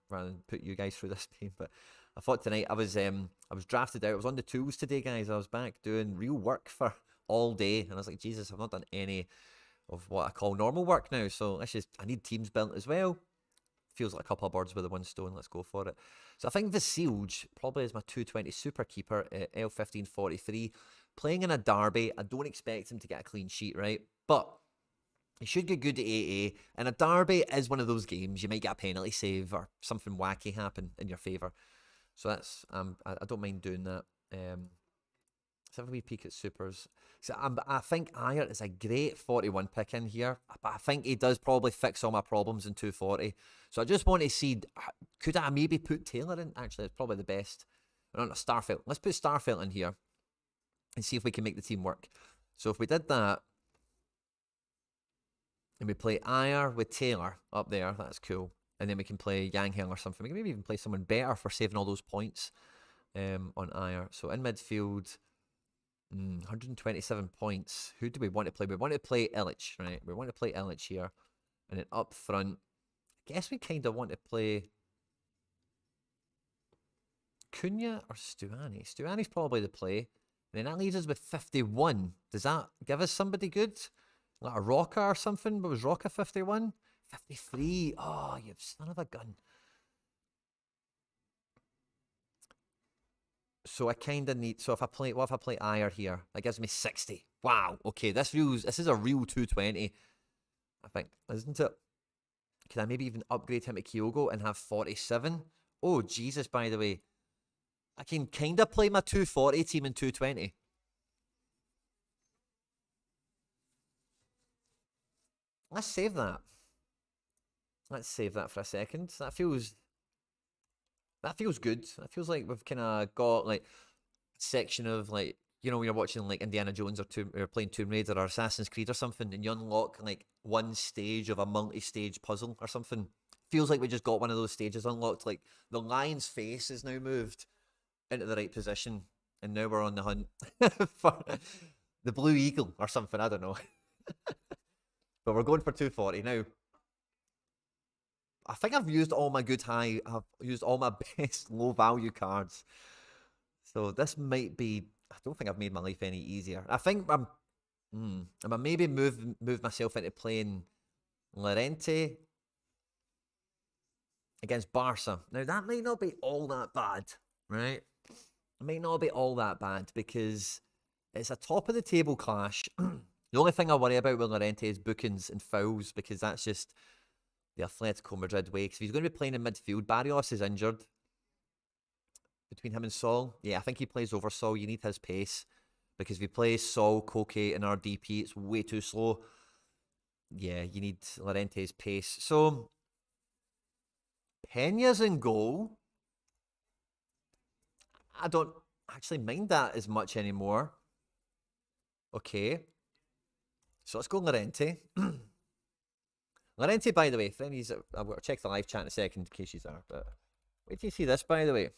rather than put you guys through this pain. But I thought tonight I was drafted out. I was on the tools today, guys. I was back doing real work for all day, and I was like, Jesus, I've not done any of what I call normal work now. So I need teams built as well. Feels like a couple of birds with one stone. Let's go for it. So I think Vasilj probably is my 220 super keeper at L1543. Playing in a derby, I don't expect him to get a clean sheet, right? But he should get good at AA. And a derby is one of those games. You might get a penalty save or something wacky happen in your favour. So that's I don't mind doing that. Let's have a wee peek at supers. So I think Ayer is a great 41 pick in here, but I think he does probably fix all my problems in 240. So I just want to see, could I maybe put Taylor in? Actually, it's probably the best. No, Starfelt. Let's put Starfelt in here and see if we can make the team work. So if we did that, and we play Ayer with Taylor up there, that's cool. And then we can play Yang or something. We can maybe even play someone better for saving all those points on Ayer. So in midfield... 127 points. Who do we want to play? We want to play Illich, right? We want to play Illich here. And then up front, I guess we kind of want to play Cunha or Stuani. Stuani's probably the play. And then that leaves us with 51. Does that give us somebody good? Like a Roca or something? What was Roca 51? 53. Oh, you son of a gun. So I kind of need, so if I play, what if I play Ire here? That gives me 60. Wow. Okay, this is a real 220, I think, isn't it? Can I maybe even upgrade him to Kyogo and have 47? Oh, Jesus, by the way. I can kind of play my 240 team in 220. Let's save that. Let's save that for a second. That feels good. That feels like we've kind of got like a section of like, you know, when you're watching like Indiana Jones or playing Tomb Raider or Assassin's Creed or something, and you unlock like one stage of a multi-stage puzzle or something. Feels like we just got one of those stages unlocked. Like the lion's face is now moved into the right position, and now we're on the hunt for the blue eagle or something. I don't know. But we're going for 240 now. I think I've used all my I've used all my best low value cards. So this might be, I don't think I've made my life any easier. I think I'm maybe move myself into playing Llorente against Barca. Now that might not be all that bad, right? It might not be all that bad because it's a top of the table clash. The only thing I worry about with Llorente is bookings and fouls because that's just the Atletico Madrid way. Because if he's going to be playing in midfield, Barrios is injured. Between him and Sol, yeah, I think he plays over Sol. You need his pace because if he plays Sol, Koke, and RDP, it's way too slow. Yeah, you need Llorente's pace. So Peña's in goal. I don't actually mind that as much anymore. Okay. So let's go Llorente. Llorente, by the way, friends, I'll check the live chat in a second in case she's there. But wait till you see this, by the way.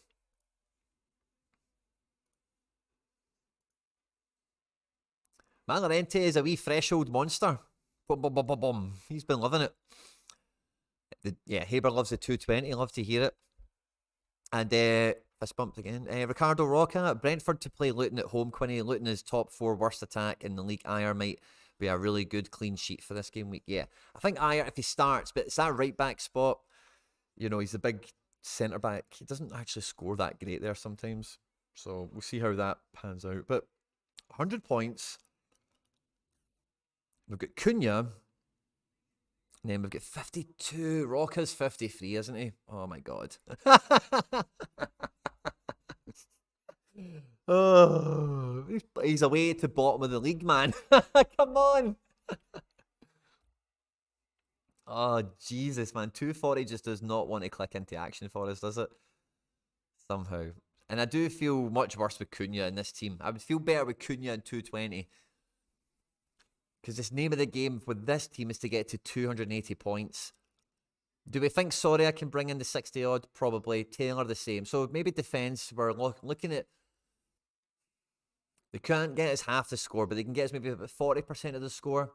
Man, Llorente is a wee fresh old monster. Boom, boom, boom, boom, boom. He's been loving it. Yeah, Haber loves the 220. Love to hear it. And fist bumped again. Ricardo Roca, Brentford to play Luton at home. Quinny, Luton is top 4 worst attack in the league. Ayer might be a really good clean sheet for this game week. Yeah, I think Ayer, if he starts, but it's that right back spot. You know, he's a big centre back. He doesn't actually score that great there sometimes. So we'll see how that pans out. But 100 points. We've got Cunha. And then we've got 52. Roca's 53, isn't he? Oh my god. Oh, he's away to bottom of the league, man. Come on. Oh, Jesus, man. 240 just does not want to click into action for us, does it? Somehow. And I do feel much worse with Cunha in this team. I would feel better with Cunha in 220. Because this name of the game with this team is to get to 280 points. Do we think Sorare can bring in the 60 odd? Probably. Taylor the same. So maybe defence, we're looking at... They can't get us half the score, but they can get us maybe about 40% of the score.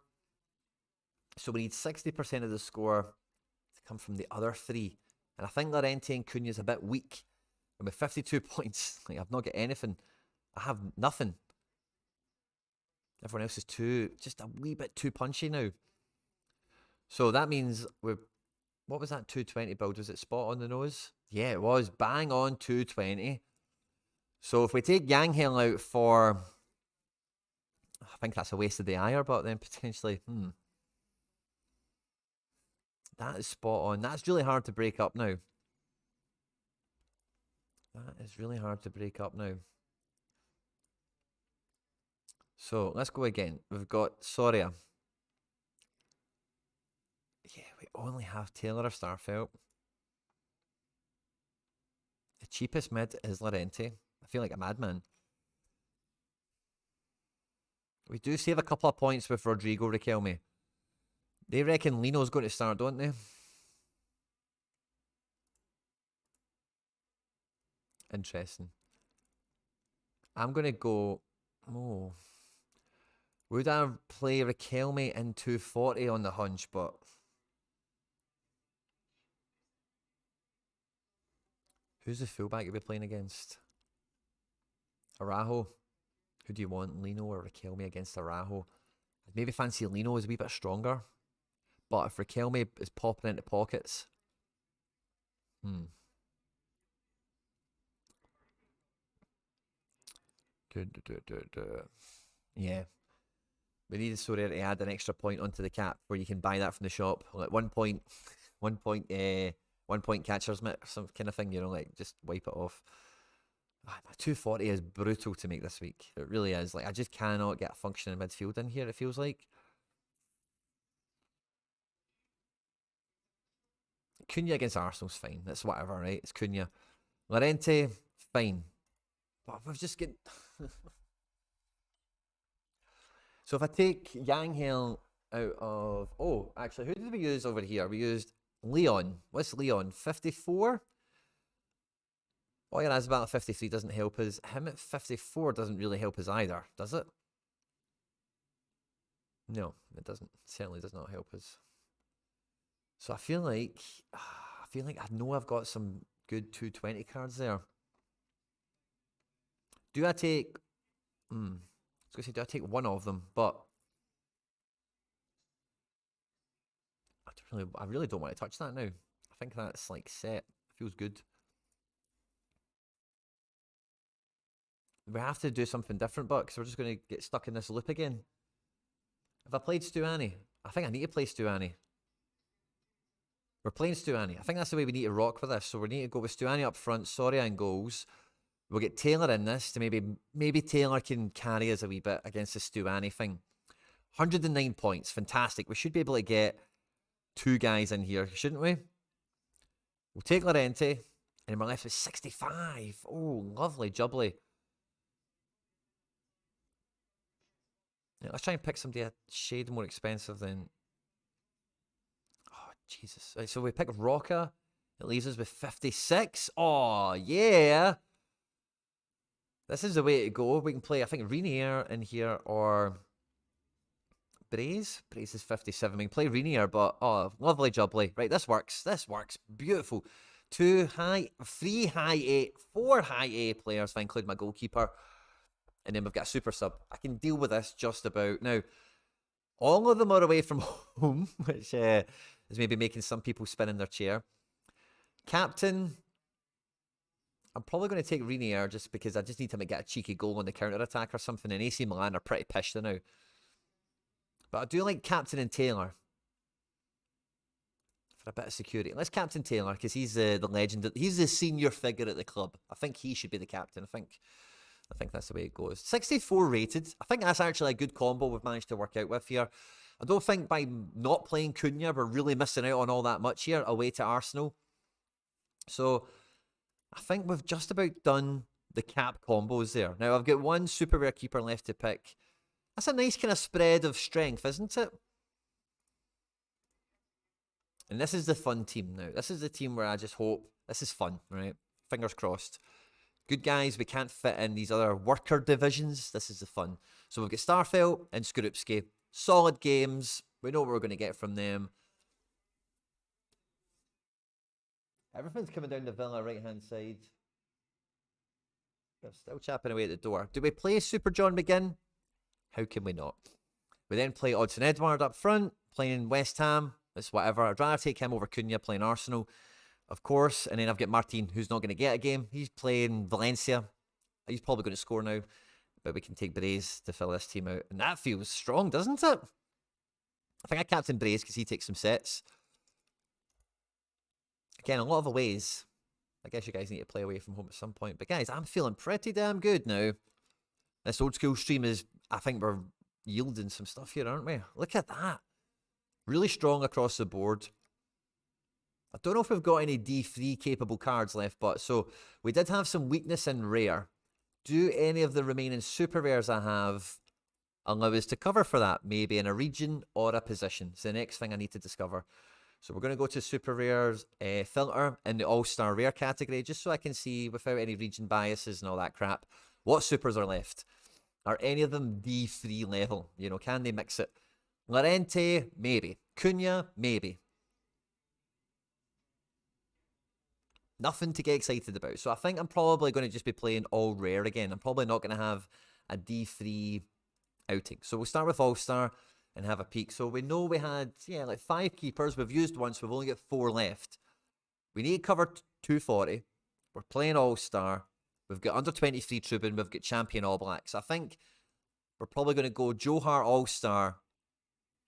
So we need 60% of the score to come from the other three. And I think Llorente and Cunha is a bit weak. And with 52 points, like I've not got anything. I have nothing. Everyone else is just a wee bit too punchy now. So that means what was that 220 build? Was it spot on the nose? Yeah, it was. Bang on 220. So if we take Yanghel out for... I think that's a waste of the ire, but then potentially... That is spot on. That's really hard to break up now. That is really hard to break up now. So let's go again. We've got Soria. Yeah, we only have Taylor or Starfelt. The cheapest mid is Llorente. I feel like a madman. We do save a couple of points with Rodrigo Riquelme. They reckon Lino's going to start, don't they? Interesting. I'm going to go... Oh. Would I play Riquelme in 240 on the hunch, but... Who's the fullback you'll be playing against? Araujo. Who do you want, Lino or Riquelme against Araujo? I'd maybe fancy Lino is a wee bit stronger. But if Riquelme is popping into pockets... Yeah. We need Sorare to add an extra point onto the cap where you can buy that from the shop. Like 1 point, 1 point catcher's mitt, some kind of thing, you know, like just wipe it off. 240 is brutal to make this week. It really is. Like, I just cannot get a functioning midfield in here, it feels like. Cunha against Arsenal's fine. That's whatever, right? It's Cunha. Llorente, fine. But we've just get... So if I take Yanghill out of... Oh, actually, who did we use over here? We used Leon. What's Leon? 54? Oh, yeah, Asbal at 53 doesn't help us. Him at 54 doesn't really help us either, does it? No, it doesn't. It certainly does not help us. So I feel like I know I've got some good 220 cards there. Do I take... I was going to say, do I take one of them? But I really don't want to touch that now. I think that's like set. Feels good. We have to do something different, but because we're just going to get stuck in this loop again. Have I played Stuani? I think I need to play Stuani. We're playing Stuani. I think that's the way we need to rock with this. So we need to go with Stuani up front, Sorare in goals. We'll get Taylor in this to maybe Taylor can carry us a wee bit against the Stuani thing. 109 points. Fantastic. We should be able to get 2 guys in here, shouldn't we? We'll take Llorente. And we're left with 65. Oh, lovely jubbly. Yeah, let's try and pick somebody a shade more expensive than... Oh, Jesus. Right, so we pick Roca. It leaves us with 56. Oh, yeah. This is the way to go. We can play, I think, Renier in here or Braze. Braze is 57. We can play Renier, but oh, lovely jubbly. Right, this works. This works. Beautiful. 3 high A, 4 high A players if I include my goalkeeper. And then we've got a super sub. I can deal with this just about. Now, all of them are away from home, which is maybe making some people spin in their chair. Captain... I'm probably going to take Renier just because I just need him to get a cheeky goal on the counter-attack or something, and AC Milan are pretty pissed now. But I do like Captain and Taylor. For a bit of security. Let's Captain Taylor, because he's the legend. He's the senior figure at the club. I think he should be the captain. I think that's the way it goes. 64 rated. I think that's actually a good combo we've managed to work out with here. I don't think by not playing Cunha, we're really missing out on all that much here, away to Arsenal. So... I think we've just about done the cap combos there. Now, I've got 1 super rare keeper left to pick. That's a nice kind of spread of strength, isn't it? And this is the fun team now. This is the team where I just hope... This is fun, right? Fingers crossed. Good guys, we can't fit in these other worker divisions. This is the fun. So we've got Starfelt and Skorupski. Solid games. We know what we're going to get from them. Everything's coming down the Villa right-hand side. They're still chapping away at the door. Do we play Super John McGinn? How can we not? We then play Odson Edward up front, playing West Ham. It's whatever. I'd rather take him over Cunha playing Arsenal, of course. And then I've got Martin, who's not going to get a game. He's playing Valencia. He's probably going to score now. But we can take Braze to fill this team out. And that feels strong, doesn't it? I think I captain Braze because he takes some sets. Again, a lot of aways. I guess you guys need to play away from home at some point. But guys, I'm feeling pretty damn good now. This old school stream is, I think we're yielding some stuff here, aren't we? Look at that. Really strong across the board. I don't know if we've got any D3 capable cards left, but so we did have some weakness in rare. Do any of the remaining super rares I have allow us to cover for that? Maybe in a region or a position. It's the next thing I need to discover. So we're going to go to super rares filter in the all-star rare category, just so I can see without any region biases and all that crap, what supers are left. Are any of them D3 level? You know, can they mix it? Llorente, maybe. Cunha, maybe. Nothing to get excited about. So I think I'm probably going to just be playing all rare again. I'm probably not going to have a D3 outing. So we'll start with All-Star and have a peek. So we know we had, yeah, like 5 keepers. We've used one, so we've only got 4 left. We need to cover 240. We're playing All-Star. We've got under 23 Trubin. We've got champion All Blacks. I think we're probably going to go Joe Hart All-Star.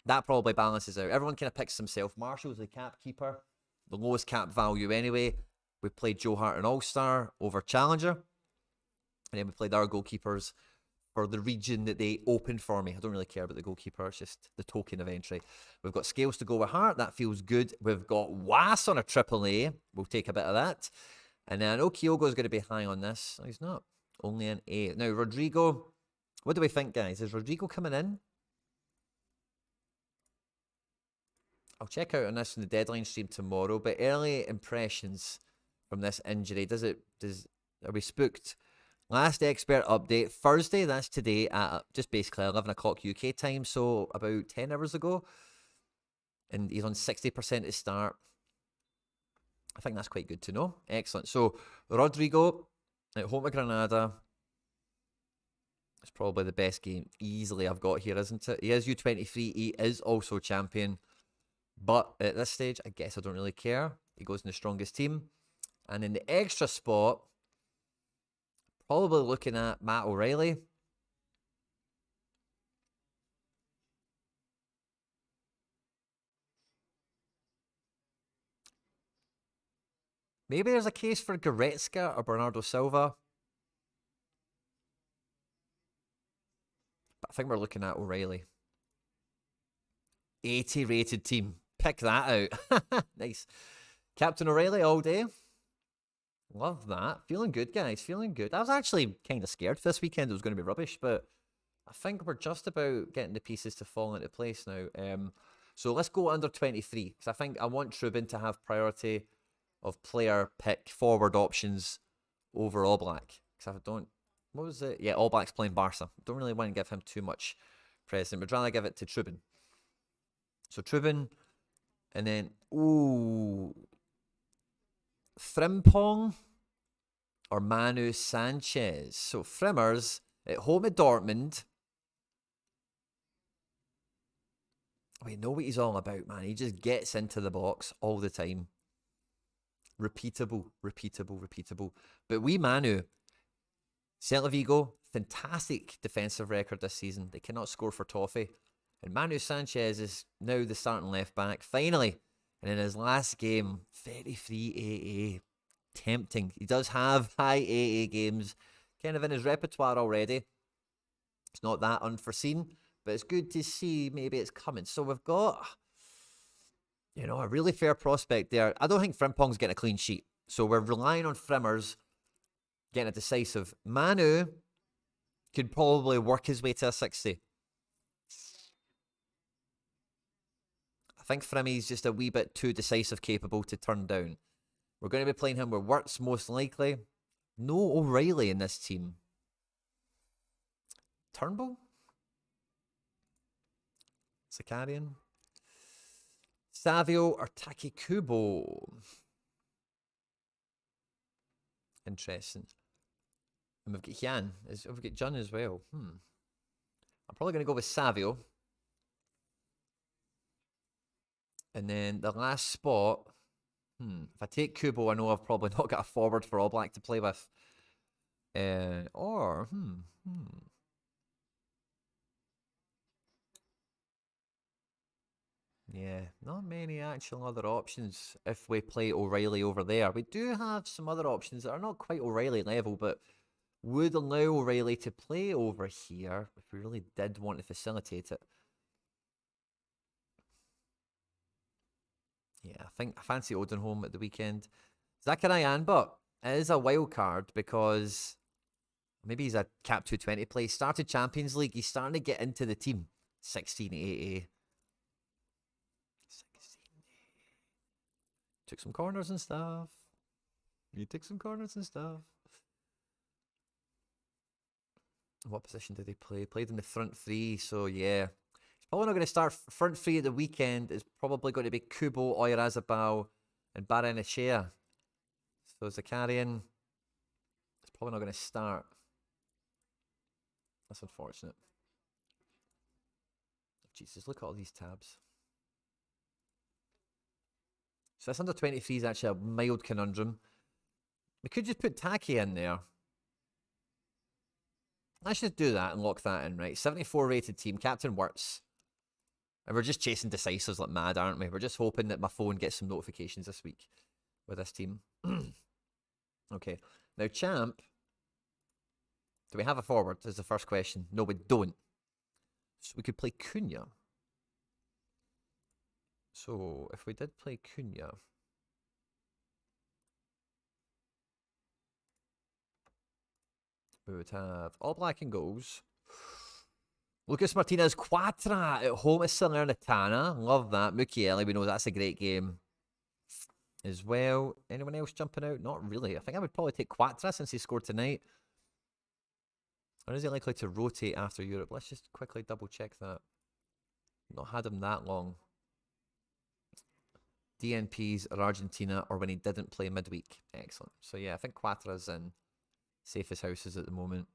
That probably balances out. Everyone kind of picks himself. Marshall's the cap keeper, the lowest cap value anyway. We played Joe Hart and All-Star over Challenger. And then we played our goalkeepers for the region that they opened for me. I don't really care about the goalkeeper. It's just the token of entry. We've got Scales to go with Hart. That feels good. We've got Was on a AAA. We'll take a bit of that. And then I know Kyogo's going to be high on this. No, he's not. Only an A. Now, Rodrigo. What do we think, guys? Is Rodrigo coming in? I'll check out on this in the deadline stream tomorrow. But early impressions from this injury. Are we spooked? Last expert update, Thursday, that's today at just basically 11 o'clock UK time, so about 10 hours ago. And he's on 60% to start. I think that's quite good to know. Excellent. So, Rodrigo at home to Granada. It's probably the best game easily I've got here, isn't it? He is U23, he is also champion. But at this stage, I guess I don't really care. He goes in the strongest team. And in the extra spot, probably looking at Matt O'Reilly. Maybe there's a case for Goretzka or Bernardo Silva. But I think we're looking at O'Reilly. 80 rated team. Pick that out. Nice. Captain O'Reilly all day. Love that. Feeling good, guys. Feeling good. I was actually kind of scared this weekend it was going to be rubbish, but I think we're just about getting the pieces to fall into place now. So let's go under 23, because I think I want Trubin to have priority of player pick forward options over All Black. Because I don't... What was it? Yeah, All Black's playing Barca. Don't really want to give him too much precedent. Would rather give it to Trubin. So Trubin, and then... Ooh... Frimpong or Manu Sanchez. So Frimmers at home at Dortmund. We know what he's all about, man. He just gets into the box all the time. Repeatable, repeatable, repeatable. But we Manu, Celta Vigo, fantastic defensive record this season. They cannot score for toffee. And Manu Sanchez is now the starting left back. Finally. And in his last game, very free AA. Tempting. He does have high AA games kind of in his repertoire already. It's not that unforeseen, but it's good to see maybe it's coming. So we've got, you know, a really fair prospect there. I don't think Frimpong's getting a clean sheet. So we're relying on Frimmers getting a decisive. Manu could probably work his way to a 60. I think Frimmy's just a wee bit too decisive capable to turn down. We're going to be playing him where Wirtz most likely. No O'Reilly in this team. Turnbull? Zakarian? Savio or Takikubo? Interesting. And we've got Jan. We've got Jun as well. I'm probably going to go with Savio. And then the last spot, if I take Kubo, I know I've probably not got a forward for All Black to play with. Yeah, not many actual other options if we play O'Reilly over there. We do have some other options that are not quite O'Reilly level, but would allow O'Reilly to play over here if we really did want to facilitate it. Yeah, I fancy Odenholm at the weekend. Zakarian, but it is a wild card because maybe he's a cap 220 play. Started Champions League. He's starting to get into the team. 16 AA. 16 Took some corners and stuff. You took some corners and stuff. What position did he play? Played in the front three, so yeah. Probably not going to start front three at the weekend. It's probably going to be Kubo, Oyarzabal, and Barrenechea. So Zakarian is probably not going to start. That's unfortunate. Jesus, look at all these tabs. So this under 23 is actually a mild conundrum. We could just put Taki in there. Let's just do that and lock that in, right? 74 rated team, Captain Wirtz. And we're just chasing decisives like mad, aren't we? We're just hoping that my phone gets some notifications this week with this team. Okay. Now, Champ. Do we have a forward? Is the first question. No, we don't. So we could play Cunha. So if we did play Cunha. We would have All Black in goals. Lucas Martinez Quatra at home at Salernitana. Love that. Mukiele, we know that's a great game as well. Anyone else jumping out? Not really. I think I would probably take Quatra since he scored tonight. Or is he likely to rotate after Europe? Let's just quickly double check that. Not had him that long. DNPs or Argentina, or when he didn't play midweek. Excellent. So yeah, I think Quatra's in safest houses at the moment.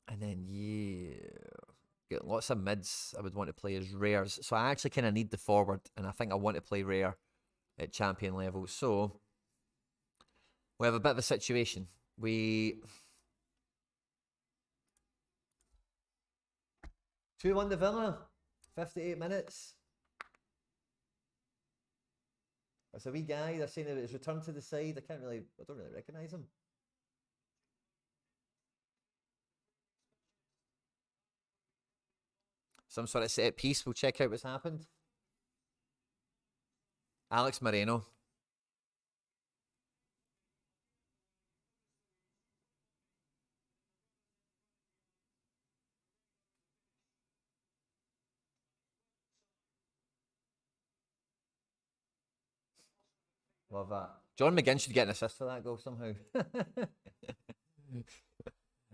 And then, yeah, get lots of mids I would want to play as rares. So I actually kind of need the forward, and I think I want to play rare at champion level. So we have a bit of a situation. We 2-1 to Villa, 58 minutes. It's a wee guy. They're saying that it's returned to the side. I don't really recognise him. Some sort of set piece. We'll check out what's happened. Alex Moreno. Love that. John McGinn should get an assist for that goal somehow.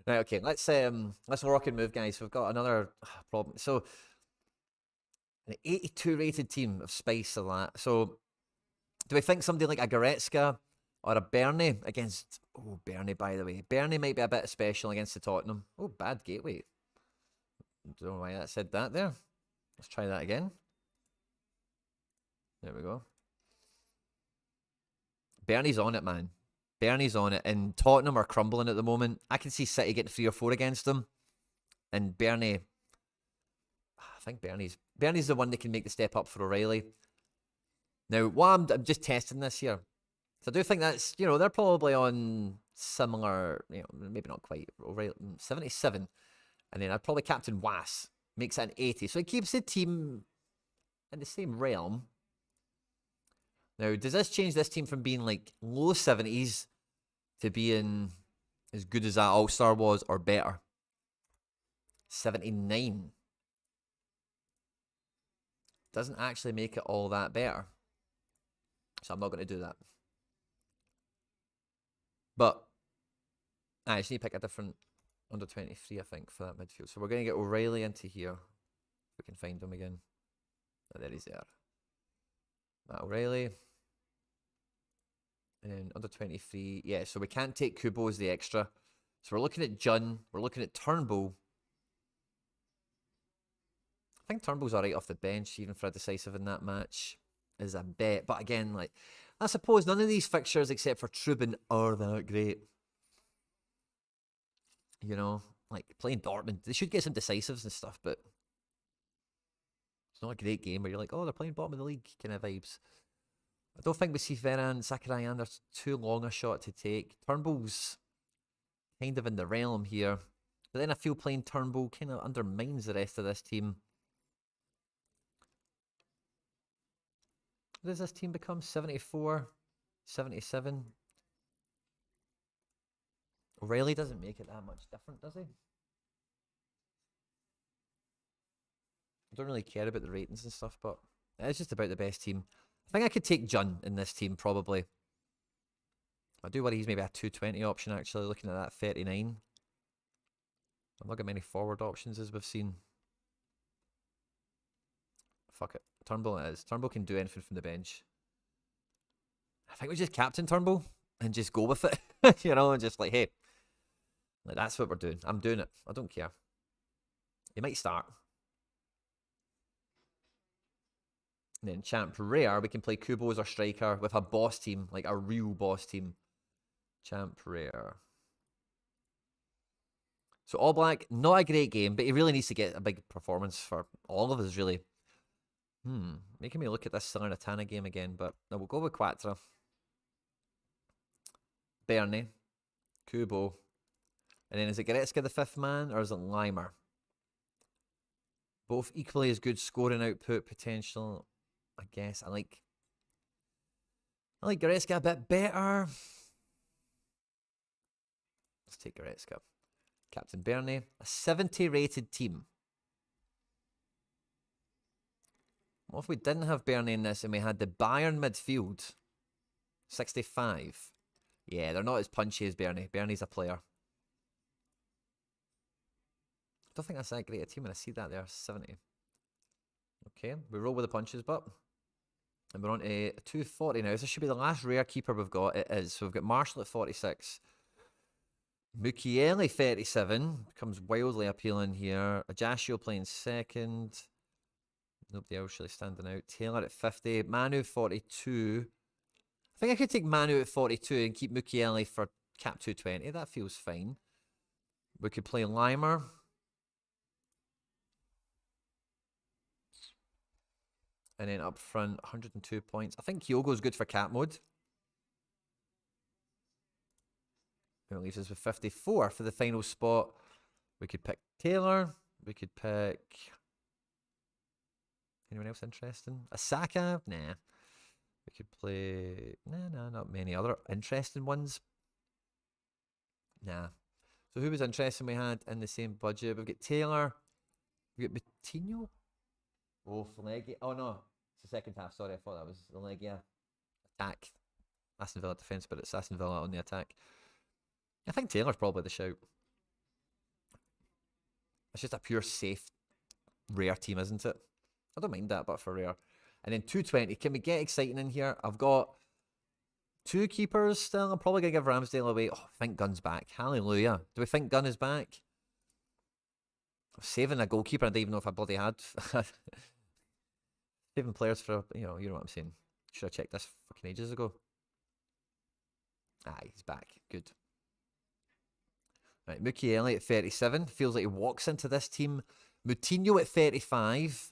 Right, okay, let's rock and move, guys. We've got another problem. So, an 82 rated team of Spice of that. So, do we think somebody like a Goretzka or a Bernie against... Oh, Bernie, by the way. Bernie might be a bit special against the Tottenham. Oh, bad gateway. Don't know why that said that there. Let's try that again. There we go. Bernie's on it, man. Bernie's on it, and Tottenham are crumbling at the moment. I can see City getting 3 or 4 against them, and Bernie. I think Bernie's the one that can make the step up for O'Reilly. Now, I'm just testing this here, so I do think that's they're probably on similar, maybe not quite O'Reilly 77, and then I'd probably captain Was makes it an 80, so it keeps the team in the same realm. Now, does this change this team from being like low 70s to being as good as that All-Star was or better? 79. Doesn't actually make it all that better. So I'm not going to do that. But I just need to pick a different under 23, I think, for that midfield. So we're going to get O'Reilly into here. If we can find him again. Oh, there he's there. Matt O'Reilly. And under 23, yeah, so we can't take Kubo as the extra. So we're looking at Jun, we're looking at Turnbull. I think Turnbull's alright off the bench, even for a decisive in that match, is a bet. But again, like, I suppose none of these fixtures, except for Trubin, are that great. Like playing Dortmund, they should get some decisives and stuff, but it's not a great game where you're like, oh, they're playing bottom of the league kind of vibes. I don't think we see Ferran, Sakurai Anders too long a shot to take. Turnbull's kind of in the realm here. But then I feel playing Turnbull kind of undermines the rest of this team. What does this team become? 74? 77? O'Reilly doesn't make it that much different, does he? I don't really care about the ratings and stuff, but it's just about the best team. I think I could take Jun in this team, probably. I do worry he's maybe a 220 option, actually, looking at that 39. I've not got many forward options, as we've seen. Fuck it. Turnbull it is. Turnbull can do anything from the bench. I think we just captain Turnbull and just go with it. And just like, hey, Like, that's what we're doing. I'm doing it. I don't care. He might start. And then champ rare, we can play Kubo as our striker with a boss team, like a real boss team. Champ rare. So All Black, not a great game, but he really needs to get a big performance for all of us, really. Making me look at this Salernitana game again, but no, we'll go with Quattro. Bernie. Kubo. And then is it Goretzka the fifth man, or is it Limer? Both equally as good scoring output potential. I guess I like Goretzka a bit better. Let's take Goretzka. Captain Bernie, a 70 rated team. What if we didn't have Bernie in this and we had the Bayern midfield? 65. Yeah, they're not as punchy as Bernie. Bernie's a player. I don't think that's that great a team when I see that there. 70. Okay, we roll with the punches, but. And we're on to 240 now. This should be the last rare keeper we've got. It is. So we've got Marshall at 46. Mukiele 37. Becomes wildly appealing here. Ajaccio playing second. Nobody else really standing out. Taylor at 50. Manu 42. I think I could take Manu at 42 and keep Mukiele for cap 220. That feels fine. We could play Limer. And then up front, 102 points. I think Kyogo's good for cap mode. That leaves us with 54 for the final spot. We could pick Taylor. We could pick... Anyone else interesting? Asaka? Nah. We could play... Nah, not many other interesting ones. Nah. So who was interesting we had in the same budget? We've got Taylor. We've got Coutinho. Oh, Legia. Oh, no. It's the second half. Sorry, I thought that was the Legia attack. Aston Villa defence, but it's Aston Villa on the attack. I think Taylor's probably the shout. It's just a pure safe, rare team, isn't it? I don't mind that, but for rare. And then 220. Can we get exciting in here? I've got two keepers still. I'm probably going to give Ramsdale away. Oh, I think Gunn's back. Hallelujah. Do we think Gunn is back? I'm saving a goalkeeper. I don't even know if I bloody had. Saving players for, you know what I'm saying. Should have checked this fucking ages ago. He's back. Good. Right, Mukiele at 37. Feels like he walks into this team. Moutinho at 35.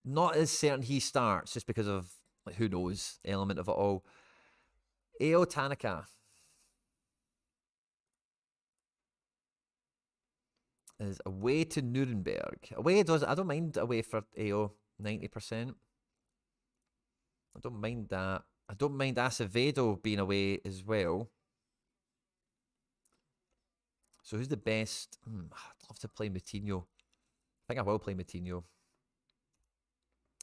Not as certain he starts, just because of, like, who knows, element of it all. Ao Tanaka is away to Nuremberg. Away does I don't mind away for Ao 90%. I don't mind that. I don't mind Acevedo being away as well. So who's the best? I'd love to play Moutinho. I think I will play Moutinho.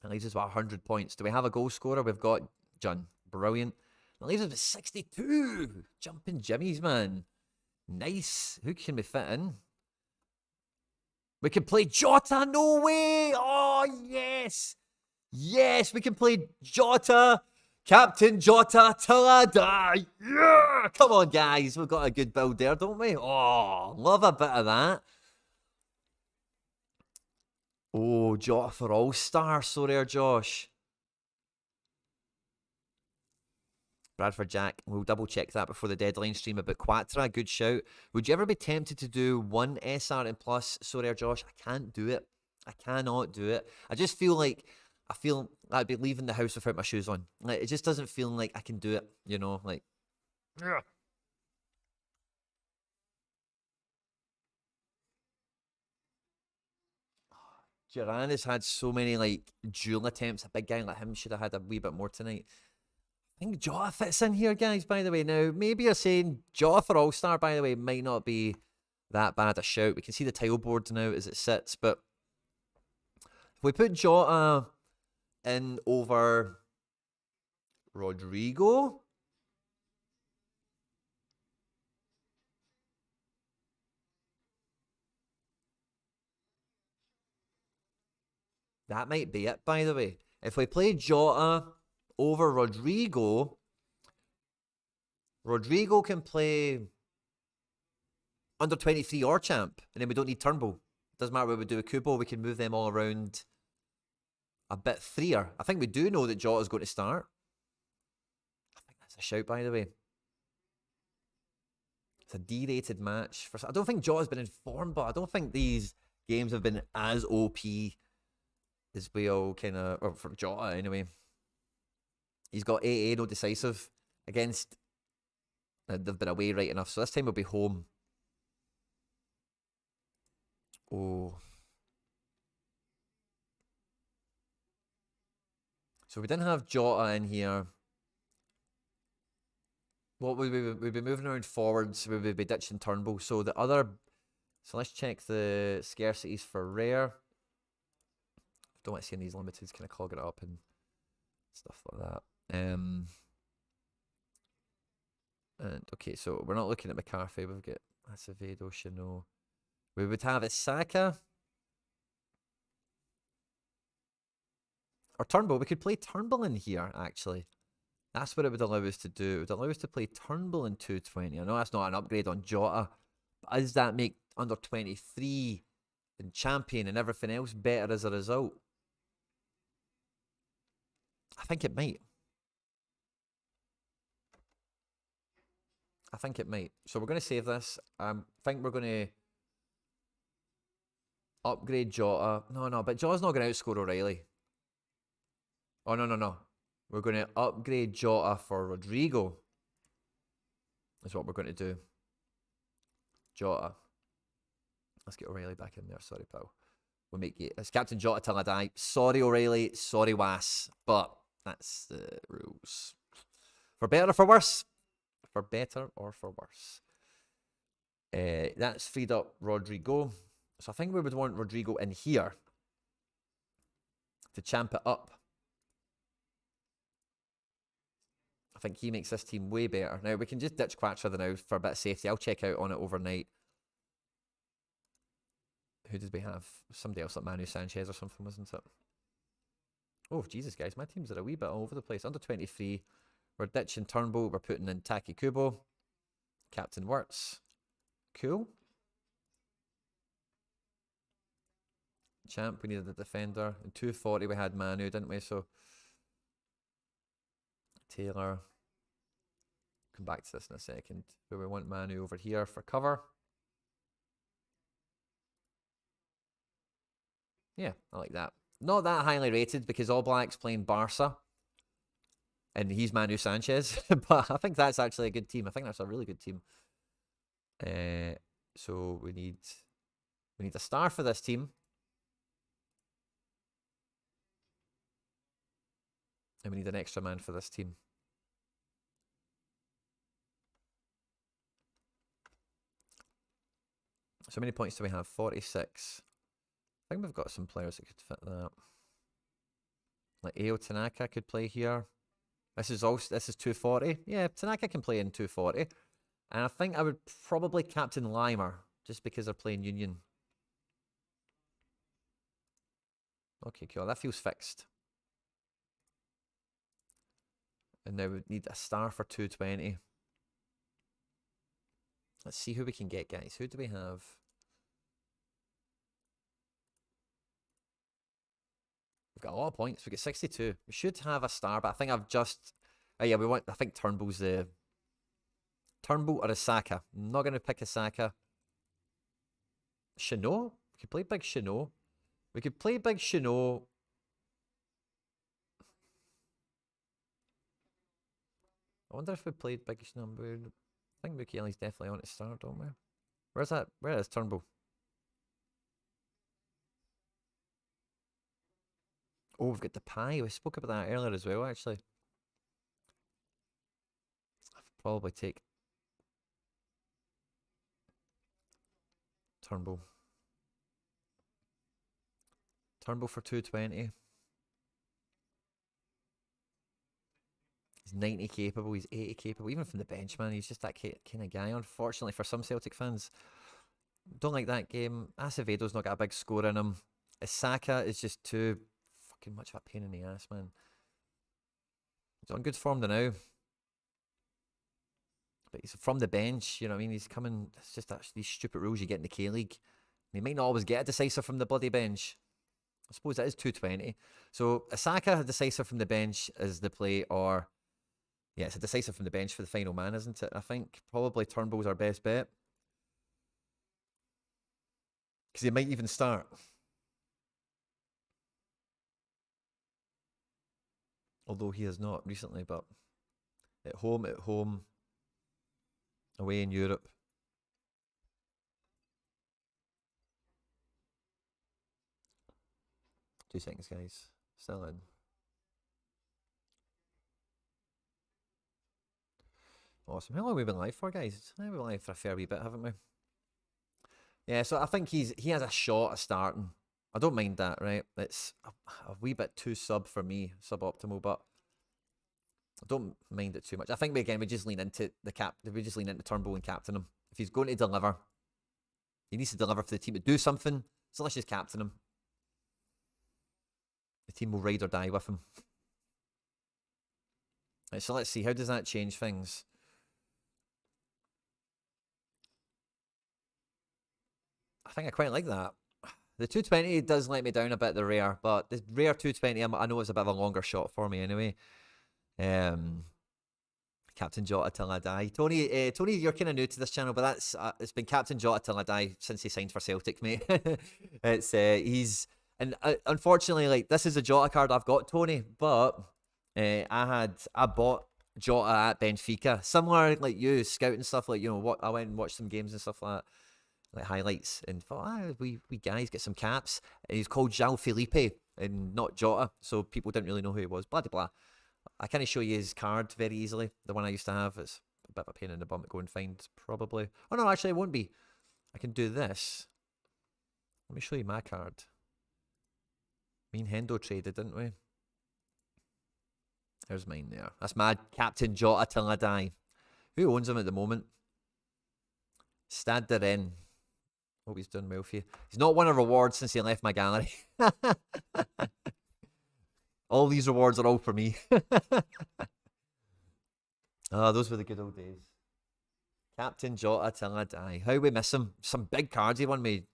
That leaves us with 100 points. Do we have a goal scorer? We've got John. Brilliant. That leaves us with 62. Jumping jimmies, man. Nice. Who can we fit in? We can play Jota. No way. Oh, yes. Yes, we can play Jota. Captain Jota till I die. Yeah. Come on, guys. We've got a good build there, don't we? Oh, love a bit of that. Oh, Jota for All-Star. So rare, Josh. Bradford Jack. We'll double check that before the deadline stream about Quattro. Good shout. Would you ever be tempted to do one SR and plus? So rare, Josh. I can't do it. I cannot do it. I just feel like I'd be leaving the house without my shoes on. Like, it just doesn't feel like I can do it, you know, like. Yeah. Duran has had so many, like, dual attempts. A big guy like him should have had a wee bit more tonight. I think Jota fits in here, guys, by the way. Now, maybe you're saying Jota for All-Star, by the way, might not be that bad a shout. We can see the tile board now as it sits, but if we put Jota in over Rodrigo, that might be it, by the way. If we play Jota over Rodrigo, Rodrigo can play... under 23 or champ, and then we don't need Turnbull. Doesn't matter what we do with Kubo, we can move them all around a bit freer. I think we do know that Jota's going to start. I think that's a shout, by the way. It's a D-rated match. I don't think Jota's been informed, but I don't think these games have been as OP as we all kind of, or for Jota anyway. He's got AA, no decisive against. They've been away right enough, so this time we'll be home. Oh. So we didn't have Jota in here. What we'd be moving around forwards, we would be ditching Turnbull. So the other, so let's check the scarcities for rare. Don't want to see any of these limiteds kind of clogging it up and stuff like that. And okay, so we're not looking at McCarthy. We've got Acevedo, Chanot. We would have Saka or Turnbull. We could play Turnbull in here, actually. That's what it would allow us to do. It would allow us to play Turnbull in 220. I know that's not an upgrade on Jota, but does that make under 23 and champion and everything else better as a result? I think it might. I think it might. So we're going to save this. I think we're going to upgrade Jota. No, but Jota's not going to outscore O'Reilly. Oh, no. We're going to upgrade Jota for Rodrigo. Is what we're going to do. Jota. Let's get O'Reilly back in there. Sorry, pal. We'll make you as Captain Jota till I die. Sorry, O'Reilly. Sorry, Was. But that's the rules. For better or for worse. For better or for worse. That's freed up Rodrigo. So I think we would want Rodrigo in here to champ it up. I think he makes this team way better. Now, we can just ditch Quattro now for a bit of safety. I'll check out on it overnight. Who did we have? Somebody else like Manu Sanchez or something, wasn't it? Oh, Jesus, guys. My teams are a wee bit all over the place. Under 23. We're ditching Turnbull. We're putting in Taki Kubo. Captain Wirtz. Cool. Champ, we needed a defender. In 240 we had Manu, didn't we? So Taylor. Come back to this in a second. But we want Manu over here for cover. Yeah, I like that. Not that highly rated because All Blacks playing Barca. And he's Manu Sanchez. But I think that's actually a good team. I think that's a really good team. So we need a star for this team. And we need an extra man for this team. So how many points do we have? 46. I think we've got some players that could fit that. Like Ao Tanaka could play here. This is 240. Yeah, Tanaka can play in 240. And I think I would probably captain Limer just because they're playing Union. Okay, cool. That feels fixed. And now we need a star for 220. Let's see who we can get, guys. Who do we have? We've got a lot of points. We've got 62. We should have a star, but I think I've just... Oh yeah, I think Turnbull's the... Turnbull or a Saka. I'm not going to pick a Saka. Chanot? We could play Big Chanot. We could play Big Chanot. I wonder if we played Big Chanot. I think Mukele's definitely on to start, don't we? Where's that? Where is Turnbull? Oh, we've got the pie. We spoke about that earlier as well, actually. I'll probably take Turnbull. Turnbull for 220. He's 90 capable, he's 80 capable. Even from the bench, man, he's just that kind of guy, unfortunately, for some Celtic fans. Don't like that game. Acevedo's not got a big score in him. Saka is just too fucking much of a pain in the ass, man. He's on good form now. But he's from the bench, you know what I mean? He's coming, it's just these stupid rules you get in the K-League. He might not always get a decisive from the bloody bench. I suppose that is 220. So Asaka, a decisive from the bench is the play, or yeah, it's a decisive from the bench for the final man, isn't it? I think probably Turnbull's our best bet. Because he might even start. Although he has not recently, but at home, away in Europe. Two seconds, guys. Still in. Awesome. How long have we been live for, guys? We've been live for a fair wee bit, haven't we? Yeah, so I think he has a shot at starting. I don't mind that, right? It's a wee bit too for me, suboptimal, but I don't mind it too much. I think we just lean into we just lean into Turnbull and captain him. If he's going to deliver, he needs to deliver for the team to do something. So let's just captain him. The team will ride or die with him. Right, so let's see, how does that change things? I think I quite like that. The 220 does let me down a bit, the rare, but the rare 220 I know is a bit of a longer shot for me anyway. Captain Jota till I die. Tony, you're kind of new to this channel, but that's it's been Captain Jota till I die since he signed for Celtic, mate. It's unfortunately, like, this is a Jota card I've got, Tony, but I bought Jota at Benfica, similar like you, scouting stuff, like, you know what, I went and watched some games and stuff like highlights, and thought, we guys get some caps. And he's called João Felipe and not Jota, so people didn't really know who he was. Blah blah. I can't show you his card very easily. The one I used to have, it's a bit of a pain in the bum to go and find, probably. Oh no, actually it won't be. I can do this. Let me show you my card. Me and Hendo traded, didn't we? There's mine there. That's my Captain Jota till I die. Who owns him at the moment? Stade de Rennes. Hope he's doing well for you. He's not won a reward since he left my gallery. All these rewards are all for me. Those were the good old days. Captain Jota till I die. How we miss him. Some big cards he won me.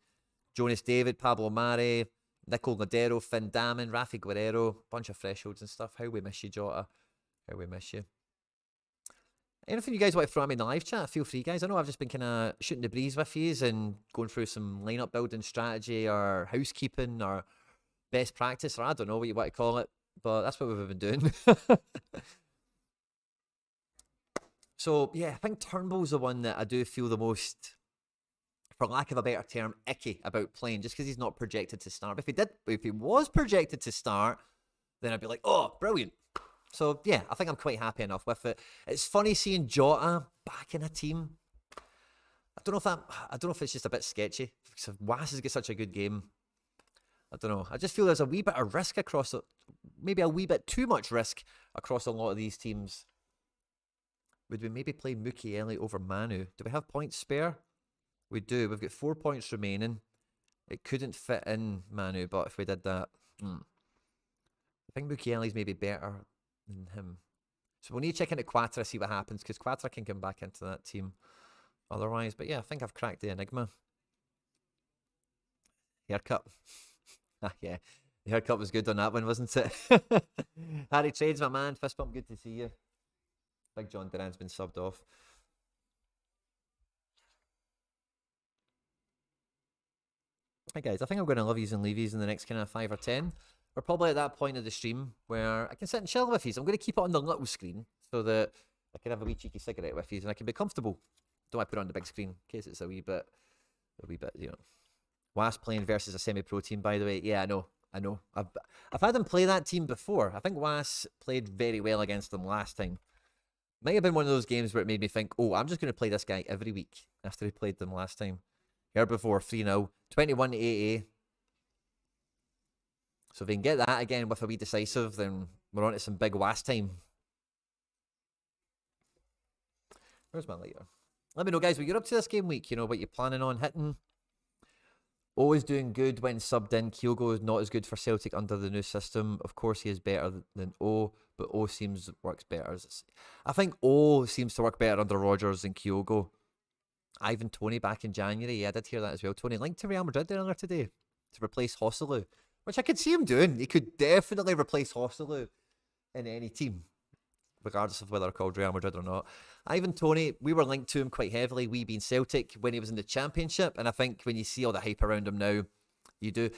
Jonas David, Pablo Mari, Nico Ladero, Finn Daman, Rafi Guerrero, bunch of thresholds and stuff. How we miss you, Jota. How we miss you. Anything you guys want to throw at me in the live chat, feel free, guys. I know I've just been kind of shooting the breeze with you and going through some lineup building strategy or housekeeping or best practice, or I don't know what you want to call it, but that's what we've been doing. So, yeah, I think Turnbull's the one that I do feel the most, for lack of a better term, icky about playing, just because he's not projected to start. But if he was projected to start, then I'd be like, oh, brilliant. So, yeah, I think I'm quite happy enough with it. It's funny seeing Jota back in a team. I don't know if it's just a bit sketchy. Because Was has got such a good game. I don't know. I just feel there's a wee bit of risk across it. Maybe a wee bit too much risk across a lot of these teams. Would we maybe play Mukiele over Manu? Do we have points spare? We do. We've got 4 points remaining. It couldn't fit in Manu, but if we did that, I think Mukiele's maybe better than him. So we'll need to check into Quattro, see what happens, because Quattro can come back into that team otherwise. But yeah, I think I've cracked the enigma. Haircut. Yeah, the haircut was good on that one, wasn't it? Harry Trades, my man. Fist bump, good to see you. Big John Duran's been subbed off. Hi guys, I think I'm going to love yous and leave yous in the next kind of 5 or 10. We're probably at that point of the stream where I can sit and chill with yous. I'm going to keep it on the little screen so that I can have a wee cheeky cigarette with yous and I can be comfortable. Don't I put it on the big screen in case it's a wee bit, you know. Wasp playing versus a semi-pro team, by the way. Yeah, I know. I've had him play that team before. I think Wasp played very well against them last time. Might have been one of those games where it made me think, oh, I'm just going to play this guy every week after he played them last time. Here before, 3-0. 21 to AA. So if we can get that again with a wee decisive, then we're on to some big Wasp time. Where's my lighter? Let me know, guys, what you're up to this game week. You know, what you're planning on hitting. O is doing good when subbed in. Kyogo is not as good for Celtic under the new system. Of course, he is better than O, but O works better. I think O seems to work better under Rodgers than Kyogo. Ivan Toney back in January. Yeah, I did hear that as well. Toney linked to Real Madrid earlier today to replace Hosselu, which I could see him doing. He could definitely replace Hosselu in any team, regardless of whether they're called Real Madrid or not. Ivan Toney, we were linked to him quite heavily, we being Celtic, when he was in the Championship. And I think when you see all the hype around him now, you do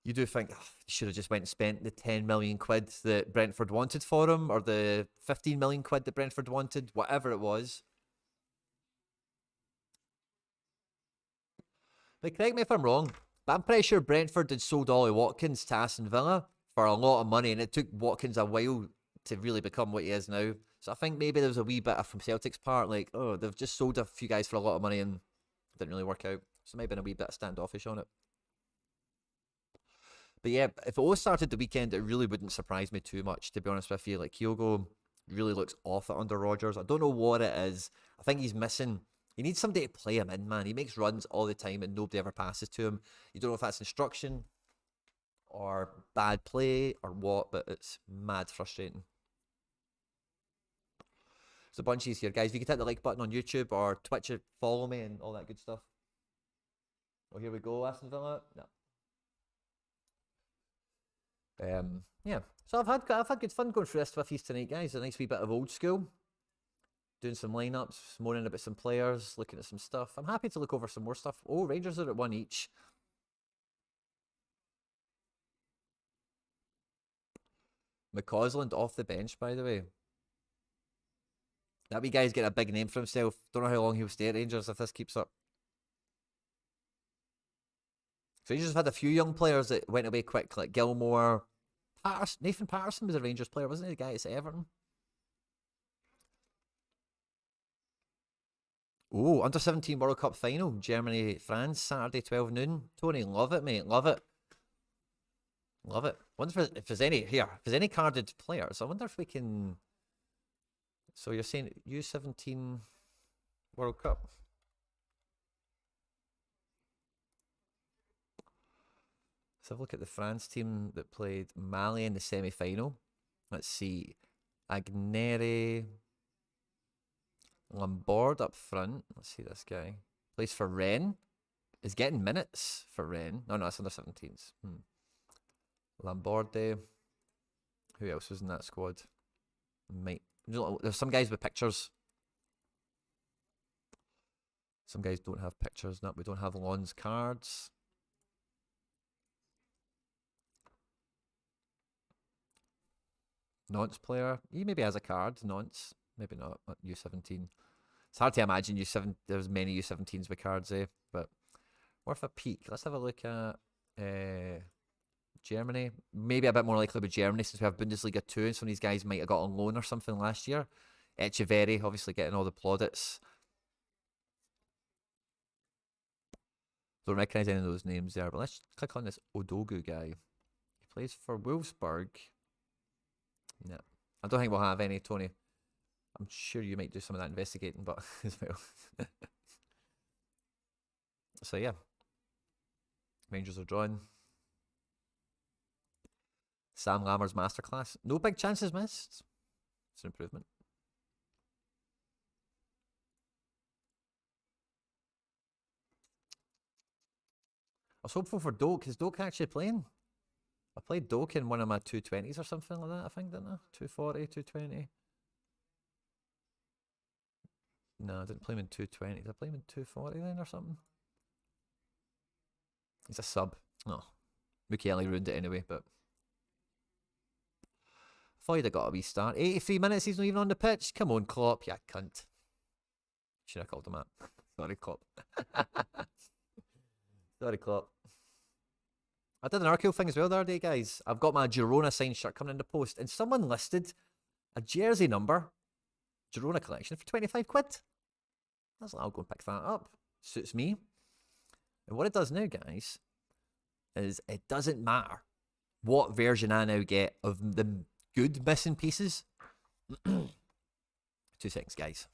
think, oh, you should have just went and spent the 10 million quid that Brentford wanted for him, or the 15 million quid that Brentford wanted, whatever it was. But correct me if I'm wrong, but I'm pretty sure Brentford had sold Ollie Watkins to Aston Villa for a lot of money, and it took Watkins a while to really become what he is now. So I think maybe there was a wee bit from Celtic's part, like, oh, they've just sold a few guys for a lot of money and it didn't really work out. So maybe a wee bit standoffish on it. But yeah, if it all started the weekend, it really wouldn't surprise me too much, to be honest with you. Like, Kyogo really looks off it under Rodgers. I don't know what it is. I think he's missing. He needs somebody to play him in, man. He makes runs all the time and nobody ever passes to him. You don't know if that's instruction or bad play or what, but it's mad frustrating. There's a bunch of these here, guys. If you could hit the like button on YouTube or Twitch, follow me and all that good stuff. Oh, here we go, Aston Villa. No. Yeah. So I've had good fun going through this with you tonight, guys. A nice wee bit of old school. Doing some lineups, moaning about some players, looking at some stuff. I'm happy to look over some more stuff. Oh, Rangers are at 1 each. McCausland off the bench, by the way. That wee guy's getting a big name for himself. Don't know how long he'll stay at Rangers if this keeps up. So Rangers have had a few young players that went away quick, like Gilmore. Nathan Patterson was a Rangers player, wasn't he? The guy at Everton. Oh, under 17 World Cup final, Germany, France, Saturday 12 noon. Tony, love it, mate. Love it. Love it. Wonder if there's any carded players. I wonder if we can. So you're saying U17 World Cup? Let's have a look at the France team that played Mali in the semi-final. Let's see. Agnere. Lambord up front. Let's see this guy. Plays for Rennes. Is getting minutes for Rennes. No, that's under 17s. Lamborde. Who else was in that squad? There's some guys with pictures. Some guys don't have pictures. No, we don't have Lon's cards. Nonce player. He maybe has a card. Nonce. Maybe not. U17. It's hard to imagine there's many U17s with cards, but worth a peek. Let's have a look at Germany. Maybe a bit more likely with Germany since we have Bundesliga 2 and some of these guys might have got on loan or something last year. Echeverri, obviously getting all the plaudits. Don't recognise any of those names there, but let's click on this Odogu guy. He plays for Wolfsburg. No, I don't think we'll have any, Tony. I'm sure you might do some of that investigating, but as well. So yeah, Rangers are drawing. Sam Lammer's masterclass. No big chances missed. It's an improvement. I was hopeful for Doak. Is Doak actually playing? I played Doak in one of my 220s or something like that, I think, didn't I? 240, 220. No, I didn't play him in 220s. Did I play him in 240 then or something? He's a sub. Oh, Mukiele ruined it anyway, but I thought he'd have got a wee start. 83 minutes, he's not even on the pitch. Come on, Klopp, you cunt. Should have called him that. Sorry, Klopp. Sorry, Klopp. I did an cool thing as well the other day, guys. I've got my Girona signed shirt coming in the post, and someone listed a jersey number Girona collection for 25 quid. I'll go and pick that up. Suits me. And what it does now, guys, is it doesn't matter what version I now get of the good missing pieces. 2 seconds, guys.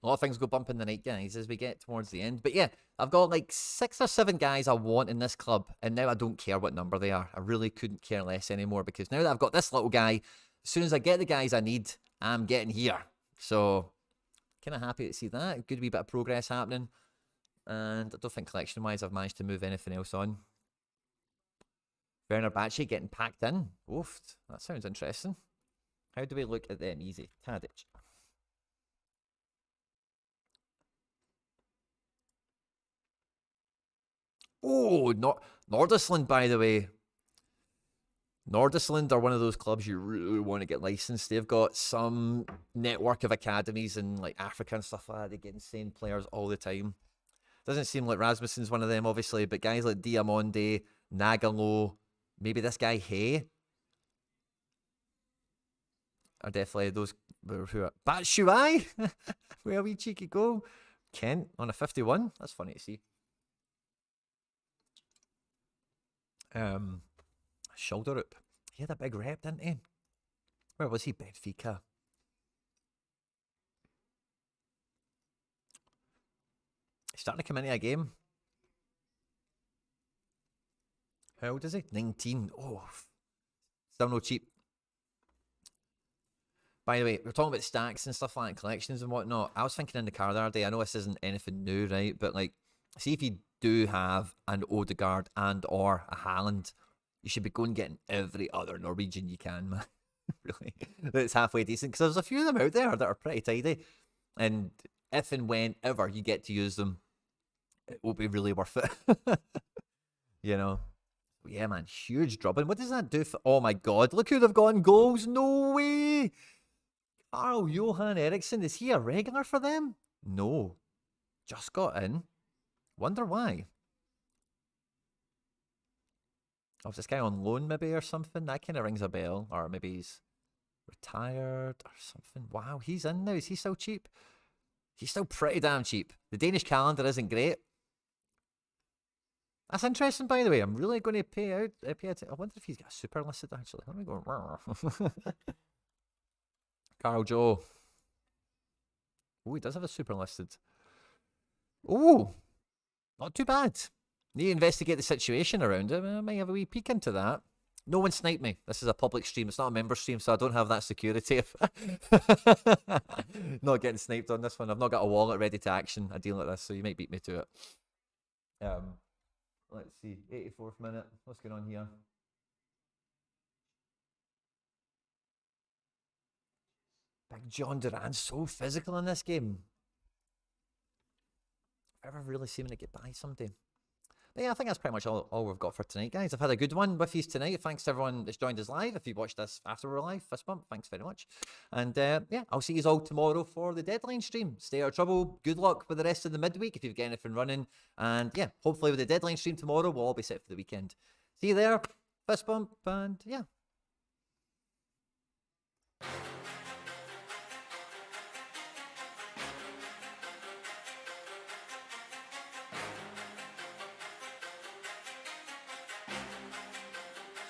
A lot of things go bump in the night, guys, as we get towards the end. But yeah, I've got like 6 or 7 guys I want in this club, and now I don't care what number they are. I really couldn't care less anymore, because now that I've got this little guy, as soon as I get the guys I need, I'm getting here. So, kind of happy to see that. Good wee bit of progress happening. And I don't think collection-wise I've managed to move anything else on. Werner Batchy getting packed in. Oof, that sounds interesting. How do we look at them? Easy. Tadic. Oh, Nordisland, by the way. Nordisland are one of those clubs you really want to get licensed. They've got some network of academies in like Africa and stuff like that. They get insane players all the time. Doesn't seem like Rasmussen's one of them, obviously, but guys like Diamonde, Nagalo, maybe this guy Hay are definitely those who are. Batshuayi, where a wee cheeky go. Kent on a 51. That's funny to see. Scholderup. He had a big rep, didn't he? Where was he? Benfica. He's starting to come into a game. How old is he? 19. Oh, still no cheap. By the way, we're talking about stacks and stuff like that, collections and whatnot. I was thinking in the car the other day, I know this isn't anything new, right? But like, see if you do have an Odegaard and or a Haaland, you should be going getting every other Norwegian you can, man. Really, that's halfway decent, because there's a few of them out there that are pretty tidy, and if and whenever you get to use them, it will be really worth it. You know. Yeah, man, huge drubbing. What does that do for? Oh my God, look who they've got in goals. No way. Carl Johan Eriksson, is he a regular for them? No, just got in. Wonder why. Oh, is this guy on loan maybe or something? That kind of rings a bell. Or maybe he's retired or something. Wow, he's in now. Is he still cheap? He's still pretty damn cheap. The Danish calendar isn't great. That's interesting, by the way. I'm really going to pay out. I wonder if he's got a super listed, actually. Let me go. Carl Joe. Oh, he does have a super listed. Oh, not too bad. Need to investigate the situation around it. I might have a wee peek into that. No one sniped me. This is a public stream. It's not a member stream, so I don't have that security. Not getting sniped on this one. I've not got a wallet ready to action a deal like this, so you might beat me to it. Let's see. 84th minute. What's going on here? Big John Duran, so physical in this game. Ever really seeming to get by someday. But yeah, I think that's pretty much all we've got for tonight, guys. I've had a good one with you tonight. Thanks to everyone that's joined us live. If you watched this after we're live, fist bump, thanks very much. And yeah, I'll see you all tomorrow for the deadline stream. Stay out of trouble. Good luck with the rest of the midweek if you've got anything running. And yeah, hopefully with the deadline stream tomorrow, we'll all be set for the weekend. See you there. Fist bump, and yeah,